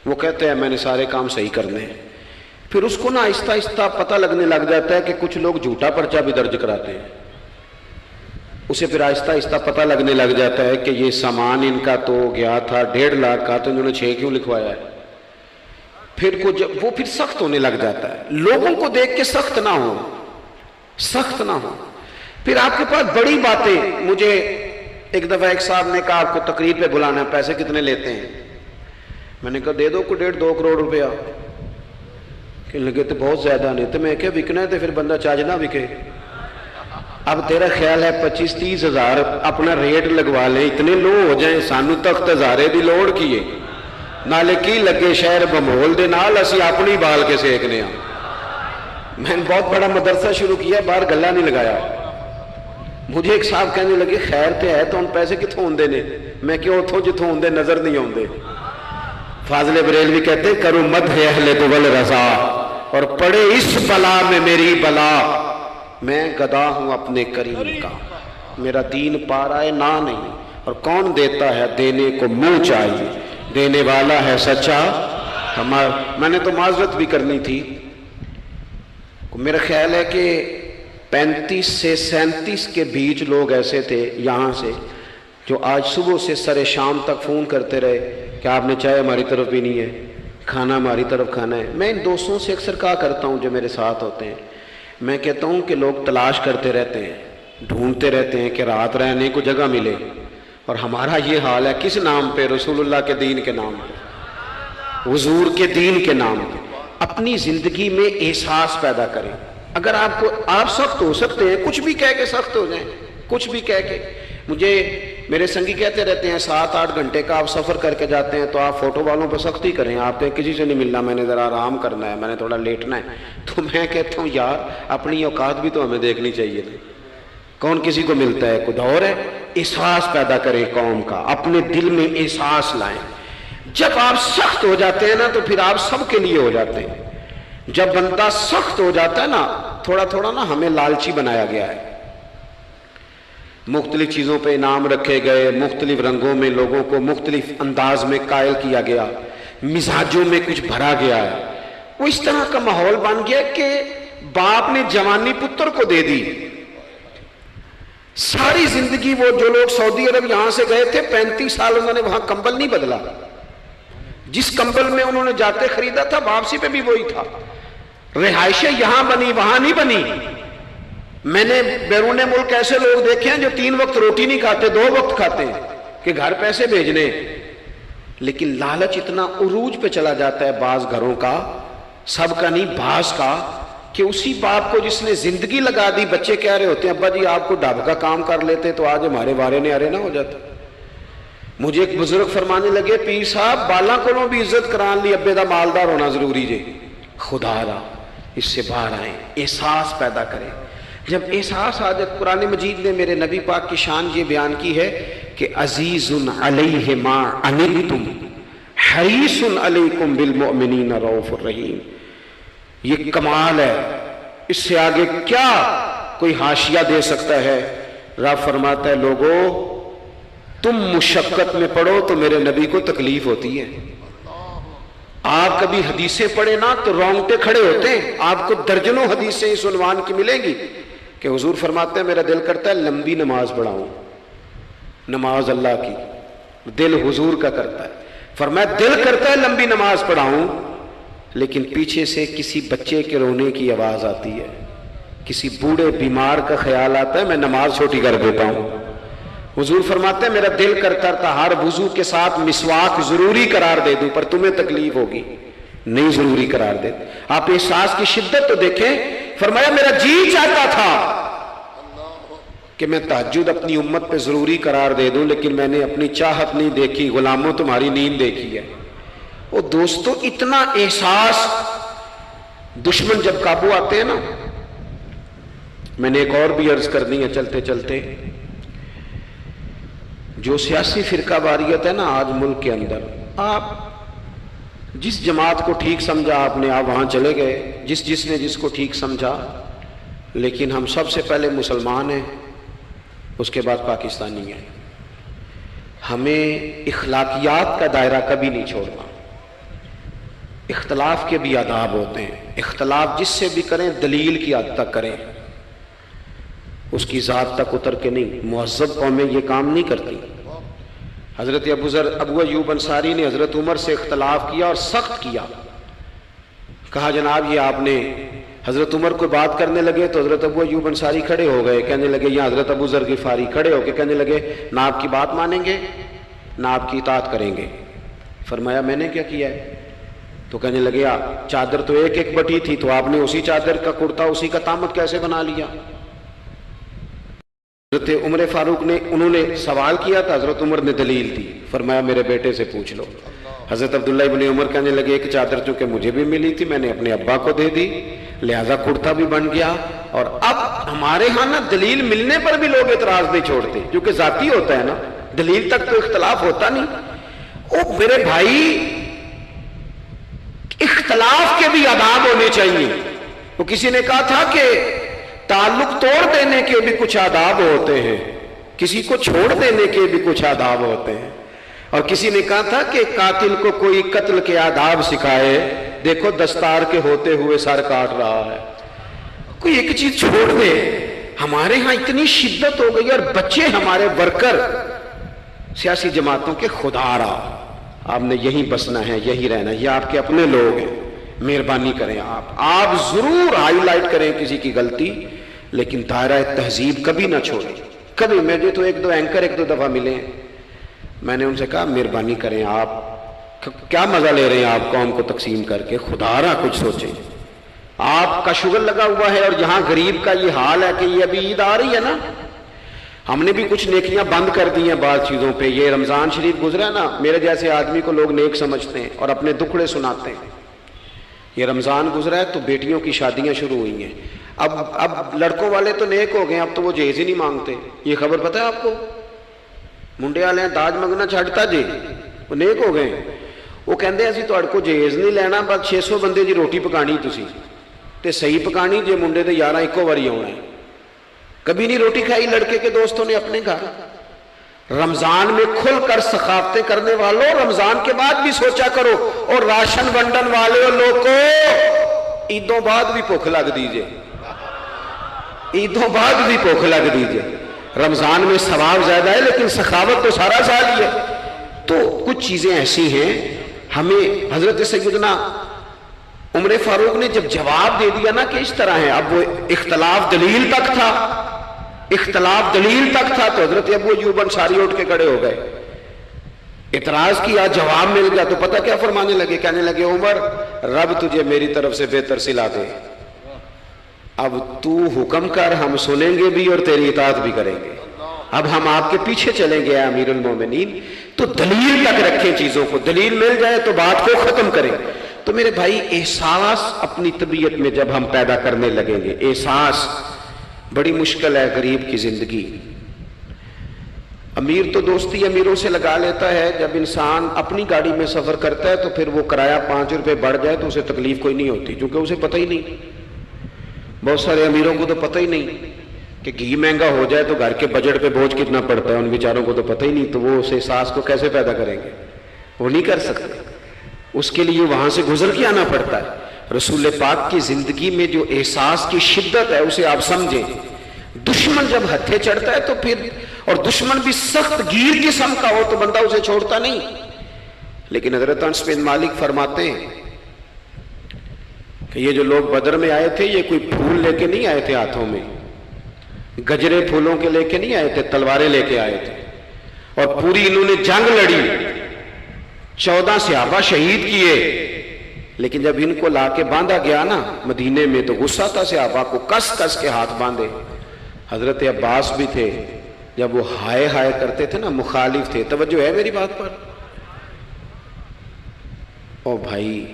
وہ کہتے ہیں میں نے سارے کام صحیح کرنے ہیں۔ پھر اس کو نا آہستہ آہستہ پتہ لگنے لگ جاتا ہے کہ کچھ لوگ جھوٹا پرچہ بھی درج کراتے ہیں، اسے پھر آہستہ آہستہ پتہ لگنے لگ جاتا ہے کہ یہ سامان ان کا تو گیا تھا 1.5 لاکھ کا، تو انہوں نے 6 کیوں لکھوایا ہے۔ پھر وہ پھر سخت ہونے لگ جاتا ہے۔ لوگوں کو دیکھ کے سخت نہ ہو، سخت نہ ہو۔ پھر آپ کے پاس بڑی باتیں، مجھے ایک دفعہ ایک صاحب نے کہا آپ کو تقریر پہ بلانا ہے، پیسے کتنے لیتے ہیں؟ میں نے کہا دے دو کو 1.5-2 کروڑ روپیہ۔ کہنے لگے تو بہت زیادہ نہیں۔ تو میں کہا بکنا ہے تو پھر بندہ چاج نہ بکے۔ اب تیرا خیال ہے 25-30 ہزار اپنا ریٹ لگوا لیں، اتنے لو ہو جائیں، سانو تخت ہزارے دی لوڑ کیے، نالے کی لگے شہر بمول دے نال اسی اپنی بال کے سیکنے ہاں۔ میں نے بہت بڑا مدرسہ شروع کیا، باہر گلہ نہیں لگایا۔ مجھے ایک صاحب کہنے لگے خیر تے ہے تو ان پیسے کتوں ہوندے نے؟ میں کیوں اتھوں جتوں ہوندے نظر نہیں ہوندے۔ فاضل بریلوی کہتے ہیں کرو مدح اہل دول رضا، اور پڑے اس بلا میں میری بلا، میں گدا ہوں اپنے کریم کا، میرا دین پا رہا ہے نہ نہیں، اور کون دیتا ہے دینے کو منہ چاہیے، دینے والا ہے سچا ہمارا۔ میں نے تو معذرت بھی کرنی تھی، میرا خیال ہے کہ 35 سے 37 کے بیچ لوگ ایسے تھے یہاں سے جو آج صبح سے سر شام تک فون کرتے رہے کہ آپ نے چائے ہماری طرف پینی ہے، کھانا ہماری طرف کھانا ہے۔ میں ان دوستوں سے اکثر کہا کرتا ہوں جو میرے ساتھ ہوتے ہیں، میں کہتا ہوں کہ لوگ تلاش کرتے رہتے ہیں، ڈھونڈتے رہتے ہیں کہ رات رہنے کو جگہ ملے، اور ہمارا یہ حال ہے۔ کس نام پہ؟ رسول اللہ کے دین کے نام پہ، حضور کے دین کے نام پہ۔ اپنی زندگی میں احساس پیدا کریں۔ اگر آپ سخت ہو سکتے ہیں، کچھ بھی کہہ کے سخت ہو جائیں، کچھ بھی کہہ کے۔ مجھے میرے سنگی کہتے رہتے ہیں 7-8 گھنٹے کا آپ سفر کر کے جاتے ہیں تو آپ فوٹو والوں پہ سختی کریں، آپ نے کسی سے نہیں ملنا، میں نے ذرا آرام کرنا ہے، میں نے تھوڑا لیٹنا ہے۔ تو میں کہتا ہوں یار اپنی اوقات بھی تو ہمیں دیکھنی چاہیے تھی، کون کسی کو ملتا ہے؟ کچھ اور ہے۔ احساس پیدا کریں قوم کا، اپنے دل میں احساس لائیں۔ جب آپ سخت ہو جاتے ہیں نا تو پھر آپ سب کے لیے ہو جاتے ہیں۔ جب بندہ سخت ہو جاتا ہے نا، تھوڑا تھوڑا نا ہمیں لالچی بنایا گیا ہے، مختلف چیزوں پہ انعام رکھے گئے، مختلف رنگوں میں لوگوں کو مختلف انداز میں قائل کیا گیا، مزاجوں میں کچھ بھرا گیا ہے۔ وہ اس طرح کا ماحول بن گیا کہ باپ نے جوانی پتر کو دے دی۔ ساری زندگی وہ جو لوگ سعودی عرب یہاں سے گئے تھے 35 سال انہوں نے وہاں کمبل نہیں بدلا، جس کمبل میں انہوں نے جاتے خریدا تھا واپسی پہ بھی وہی تھا. رہائشیں یہاں بنی وہاں نہیں بنی. میں نے بیرون ملک ایسے لوگ دیکھے ہیں جو 3 وقت روٹی نہیں کھاتے، 2 وقت کھاتے ہیں کہ گھر پیسے بھیجنے. لیکن لالچ اتنا عروج پہ چلا جاتا ہے بعض گھروں کا، سب کا نہیں بعض کا، کہ اسی باپ کو جس نے زندگی لگا دی، بچے کہہ رہے ہوتے ہیں ابا جی آپ کو ڈھاب کا کام کر لیتے تو آج ہمارے وارے نے ارے نہ ہو جاتا. مجھے ایک بزرگ فرمانے لگے پیر صاحب بالاں کو بھی عزت کران لی، ابے دا مالدار ہونا ضروری جے. خدا را اس سے باہر آئیں، احساس پیدا کریں. جب احساس آ جائے، قرآن مجید نے میرے نبی پاک کی شان یہ بیان کی ہے کہ عزیز علیہ ما عنتم حریص علیکم بالمؤمنین رؤوف الرحیم. یہ کمال ہے، اس سے آگے کیا کوئی حاشیہ دے سکتا ہے؟ رب فرماتا ہے لوگو تم مشقت میں پڑھو تو میرے نبی کو تکلیف ہوتی ہے. آپ کبھی حدیثیں پڑھیں نا تو رونگٹے کھڑے ہوتے ہیں. آپ کو درجنوں حدیثیں اس عنوان کی ملیں گی کہ حضور فرماتے ہیں میرا دل کرتا ہے لمبی نماز پڑھاؤں. نماز اللہ کی، دل حضور کا کرتا ہے. فرمایا دل کرتا ہے لمبی نماز پڑھاؤں، لیکن پیچھے سے کسی بچے کے رونے کی آواز آتی ہے، کسی بوڑھے بیمار کا خیال آتا ہے، میں نماز چھوٹی کر دیتا ہوں. حضور فرماتے ہیں میرا دل کرتا تھا ہر وضو کے ساتھ مسواک ضروری قرار دے دوں، پر تمہیں تکلیف ہوگی، نہیں ضروری قرار دے. آپ احساس کی شدت تو دیکھیں. فرمایا میرا جی چاہتا تھا کہ میں تہجد اپنی امت پہ ضروری قرار دے دوں، لیکن میں نے اپنی چاہت نہیں دیکھی، غلاموں تمہاری نیند دیکھی ہے. وہ دوستو اتنا احساس دشمن جب قابو آتے ہیں نا. میں نے ایک اور بھی عرض کرنی ہے چلتے چلتے. جو سیاسی فرقہ واریت ہے نا آج ملک کے اندر، آپ جس جماعت کو ٹھیک سمجھا آپ نے، آپ وہاں چلے گئے، جس نے جس کو ٹھیک سمجھا. لیکن ہم سب سے پہلے مسلمان ہیں، اس کے بعد پاکستانی ہیں. ہمیں اخلاقیات کا دائرہ کبھی نہیں چھوڑنا. اختلاف کے بھی آداب ہوتے ہیں. اختلاف جس سے بھی کریں دلیل کی حد تک کریں، اس کی ذات تک اتر کے نہیں. مہذب قومیں یہ کام نہیں کرتی. حضرت ابو ایوب انصاری نے حضرت عمر سے اختلاف کیا اور سخت کیا. کہا جناب یہ آپ نے، حضرت عمر کو بات کرنے لگے تو حضرت ابو ایوب انصاری کھڑے ہو گئے، کہنے لگے یا حضرت ابو ذر غفاری کھڑے ہو کے کہنے لگے نہ آپ کی بات مانیں گے نہ آپ کی اطاعت کریں گے. فرمایا میں نے کیا کیا ہے؟ تو کہنے لگے چادر تو ایک بٹی تھی، تو آپ نے اسی چادر کا کرتا اسی کا تامت کیسے بنا لیا؟ حضرت عمر فاروق نے، انہوں نے سوال کیا تھا، حضرت عمر نے دلیل دی. فرمایا میرے بیٹے سے پوچھ لو. حضرت عبداللہ ابن عمر کہنے لگے ایک چادر چونکہ مجھے بھی ملی تھی میں نے اپنے ابا کو دے دی، لہذا کرتا بھی بن گیا. اور اب ہمارے ہاں نا دلیل ملنے پر بھی لوگ اعتراض نہیں چھوڑتے، کیونکہ ذاتی ہوتا ہے نا، دلیل تک تو اختلاف ہوتا نہیں. او میرے بھائی اختلاف کے بھی آداب ہونے چاہیے. وہ کسی نے کہا تھا کہ تعلق توڑ دینے کے بھی کچھ آداب ہوتے ہیں، کسی کو چھوڑ دینے کے بھی کچھ آداب ہوتے ہیں. اور کسی نے کہا تھا کہ قاتل کو کوئی قتل کے آداب سکھائے، دیکھو دستار کے ہوتے ہوئے سر کاٹ رہا ہے. کوئی ایک چیز چھوڑ دے. ہمارے ہاں اتنی شدت ہو گئی اور بچے ہمارے ورکر سیاسی جماعتوں کے، خدا را آپ نے یہی بسنا ہے یہی رہنا ہے، یہ آپ کے اپنے لوگ ہیں، مہربانی کریں آپ ضرور ہائی لائٹ کریں کسی کی غلطی، لیکن دائرہ تہذیب کبھی نہ چھوڑیں. کبھی مجھے تو ایک دو اینکر ایک دو دفعہ ملے ہیں، میں نے ان سے کہا مہربانی کریں آپ کیا مزہ لے رہے ہیں آپ قوم کو تقسیم کر کے، خدا را کچھ سوچیں. آپ کا شغل لگا ہوا ہے اور یہاں غریب کا یہ حال ہے کہ یہ ابھی عید آ رہی ہے نا، ہم نے بھی کچھ نیکیاں بند کر دی ہیں بعض چیزوں پہ. یہ رمضان شریف گزرا نا، میرے جیسے آدمی کو لوگ نیک سمجھتے ہیں اور اپنے دکھڑے سناتے ہیں. یہ رمضان گزرا ہے تو بیٹیوں کی شادیاں شروع ہوئی ہیں. اب لڑکوں والے تو نیک ہو گئے، اب تو وہ جہیز ہی نہیں مانگتے. یہ خبر پتہ ہے آپ کو؟ منڈے والے داج منگنا چھڈتا جی، وہ نیک ہو گئے. وہ کہندے اسی تہاڈے کو جہیز نہیں لینا، بس 600 بندے دی روٹی پکانی تسی تے صحیح پکانی جے منڈے دے 11 ایکو واری آنا ہے. کبھی نہیں روٹی کھائی لڑکے کے دوستوں نے اپنے گھر. رمضان میں کھل کر سخاوتیں کرنے والوں رمضان کے بعد بھی سوچا کرو. اور راشن ونڈن والے لوگ کو عیدوں بعد بھی بھوک لگ دیجئے، عیدوں بعد بھی بھوک لگ دیجئے. رمضان میں ثواب زیادہ ہے لیکن سخاوت تو سارا سال ہی ہے. تو کچھ چیزیں ایسی ہیں ہمیں حضرت سیدنا عمر فاروق نے جب جواب دے دیا نا کہ اس طرح ہے، اب وہ اختلاف دلیل تک تھا، اختلاف دلیل تک تھا، تو حضرت ابو ایوب انصاری اٹھ کے کھڑے ہو گئے، اعتراض کیا، جواب مل گیا، تو پتہ کیا فرمانے لگے، کہنے لگے عمر رب تجھے میری طرف سے بہتر صلا دے، اب تو حکم کر، ہم سنیں گے بھی اور تیری اطاعت بھی کریں گے، اب ہم آپ کے پیچھے چلیں گے اے امیر المومنین۔ تو دلیل تک رکھیں چیزوں کو، دلیل مل جائے تو بات کو ختم کریں۔ تو میرے بھائی احساس اپنی طبیعت میں جب ہم پیدا کرنے لگیں گے، احساس بڑی مشکل ہے غریب کی زندگی۔ امیر تو دوستی امیروں سے لگا لیتا ہے، جب انسان اپنی گاڑی میں سفر کرتا ہے تو پھر وہ کرایہ 5 روپے بڑھ جائے تو اسے تکلیف کوئی نہیں ہوتی، کیونکہ اسے پتہ ہی نہیں۔ بہت سارے امیروں کو تو پتہ ہی نہیں کہ گھی مہنگا ہو جائے تو گھر کے بجٹ پہ بوجھ کتنا پڑتا ہے، ان بیچاروں کو تو پتہ ہی نہیں، تو وہ اس احساس کو کیسے پیدا کریں گے؟ وہ نہیں کر سکتے، اس کے لیے وہاں سے گزر کے آنا پڑتا ہے۔ رسول پاک کی زندگی میں جو احساس کی شدت ہے اسے آپ سمجھیں۔ دشمن جب ہتھے چڑھتا ہے تو پھر، اور دشمن بھی سخت گیر قسم کا ہو تو بندہ اسے چھوڑتا نہیں۔ لیکن حضرت انس بن مالک فرماتے ہیں کہ یہ جو لوگ بدر میں آئے تھے یہ کوئی پھول لے کے نہیں آئے تھے ہاتھوں میں، گجرے پھولوں کے لے کے نہیں آئے تھے، تلواریں لے کے آئے تھے، اور پوری انہوں نے جنگ لڑی، 14 صحابہ شہید کیے، لیکن جب ان کو لا کے باندھا گیا نا مدینے میں تو غصہ تھا صحابہ کو، کس کس کے ہاتھ باندھے۔ حضرت عباس بھی تھے، جب وہ ہائے ہائے کرتے تھے نا، مخالف تھے۔ توجہ ہے میری بات پر؟ او بھائی،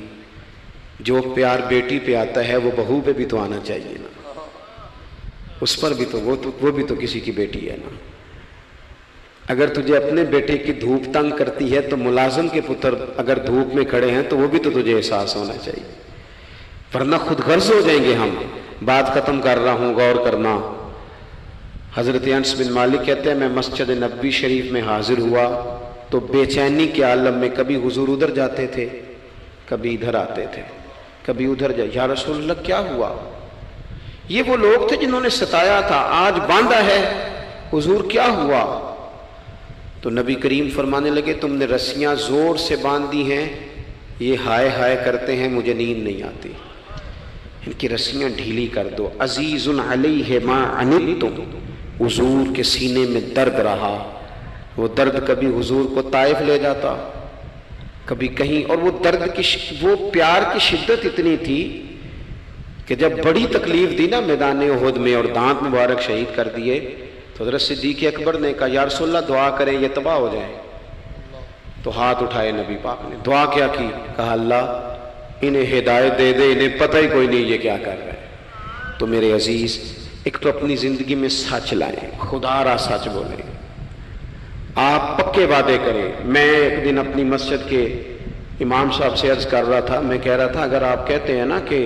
جو پیار بیٹی پہ آتا ہے وہ بہو پہ بھی تو آنا چاہیے نا، اس پر بھی تو وہ بھی تو کسی کی بیٹی ہے نا۔ اگر تجھے اپنے بیٹے کی دھوپ تنگ کرتی ہے تو ملازم کے پتر اگر دھوپ میں کھڑے ہیں تو وہ بھی تو تجھے احساس ہونا چاہیے، ورنہ خود غرض ہو جائیں گے ہم۔ بات ختم کر رہا ہوں، غور کرنا۔ حضرت انس بن مالک کہتے ہیں میں مسجد نبوی شریف میں حاضر ہوا تو بے چینی کے عالم میں کبھی حضور ادھر جاتے تھے، کبھی ادھر آتے تھے، کبھی ادھر جائے، یا رسول اللہ کیا ہوا؟ یہ وہ لوگ تھے جنہوں نے ستایا تھا، آج باندھا ہے، حضور کیا ہوا؟ تو نبی کریم فرمانے لگے تم نے رسیاں زور سے باندھ دی ہیں، یہ ہائے ہائے کرتے ہیں، مجھے نیند نہیں آتی، ان کی رسیاں ڈھیلی کر دو۔ عزیز علیہ ما عنتم، حضور کے سینے میں درد رہا، وہ درد کبھی حضور کو طائف لے جاتا، کبھی کہیں، اور وہ درد کی وہ پیار کی شدت اتنی تھی کہ جب بڑی تکلیف دی نا میدان احد میں اور دانت مبارک شہید کر دیے تو حضرت صدیق اکبر نے کہا یا رسول اللہ دعا کریں یہ تباہ ہو جائیں، تو ہاتھ اٹھائے نبی پاک نے، دعا کیا کی؟ کہا اللہ انہیں ہدایت دے دے، انہیں پتہ ہی کوئی نہیں یہ کیا کر رہے ہیں۔ تو میرے عزیز، ایک تو اپنی زندگی میں سچ لائیں، خدا را سچ بولیں، آپ پکے وعدے کریں۔ میں ایک دن اپنی مسجد کے امام صاحب سے عرض کر رہا تھا، میں کہہ رہا تھا اگر آپ کہتے ہیں نا کہ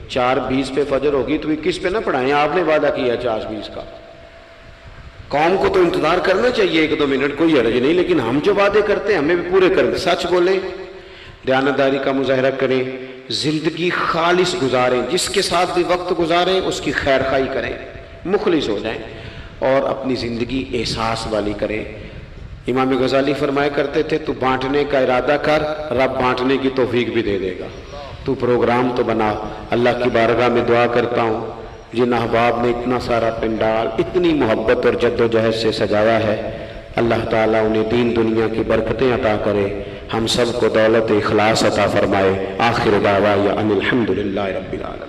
4:20 پہ فجر ہوگی تو کس پہ نہ پڑھائیں، آپ نے وعدہ کیا 4:20 کا، قوم کو تو انتظار کرنا چاہیے 1-2 منٹ، کوئی حرج نہیں، لیکن ہم جو وعدے کرتے ہیں ہمیں بھی پورے کریں، سچ بولیں، دیانتداری کا مظاہرہ کریں، زندگی خالص گزاریں، جس کے ساتھ بھی وقت گزاریں اس کی خیر خواہی کریں، مخلص ہو جائیں، اور اپنی زندگی احساس والی کریں۔ امام غزالی فرمایا کرتے تھے تو بانٹنے کا ارادہ کر، رب بانٹنے کی توفیق بھی دے دے گا، تو پروگرام تو بنا۔ اللہ کی بارگاہ میں دعا کرتا ہوں جن احباب نے اتنا سارا پنڈال اتنی محبت اور جد و جہد سے سجایا ہے، اللہ تعالیٰ انہیں دین دنیا کی برکتیں عطا کرے، ہم سب کو دولت اخلاص عطا فرمائے۔ آخر دعوانا ان الحمد للہ رب العالمین۔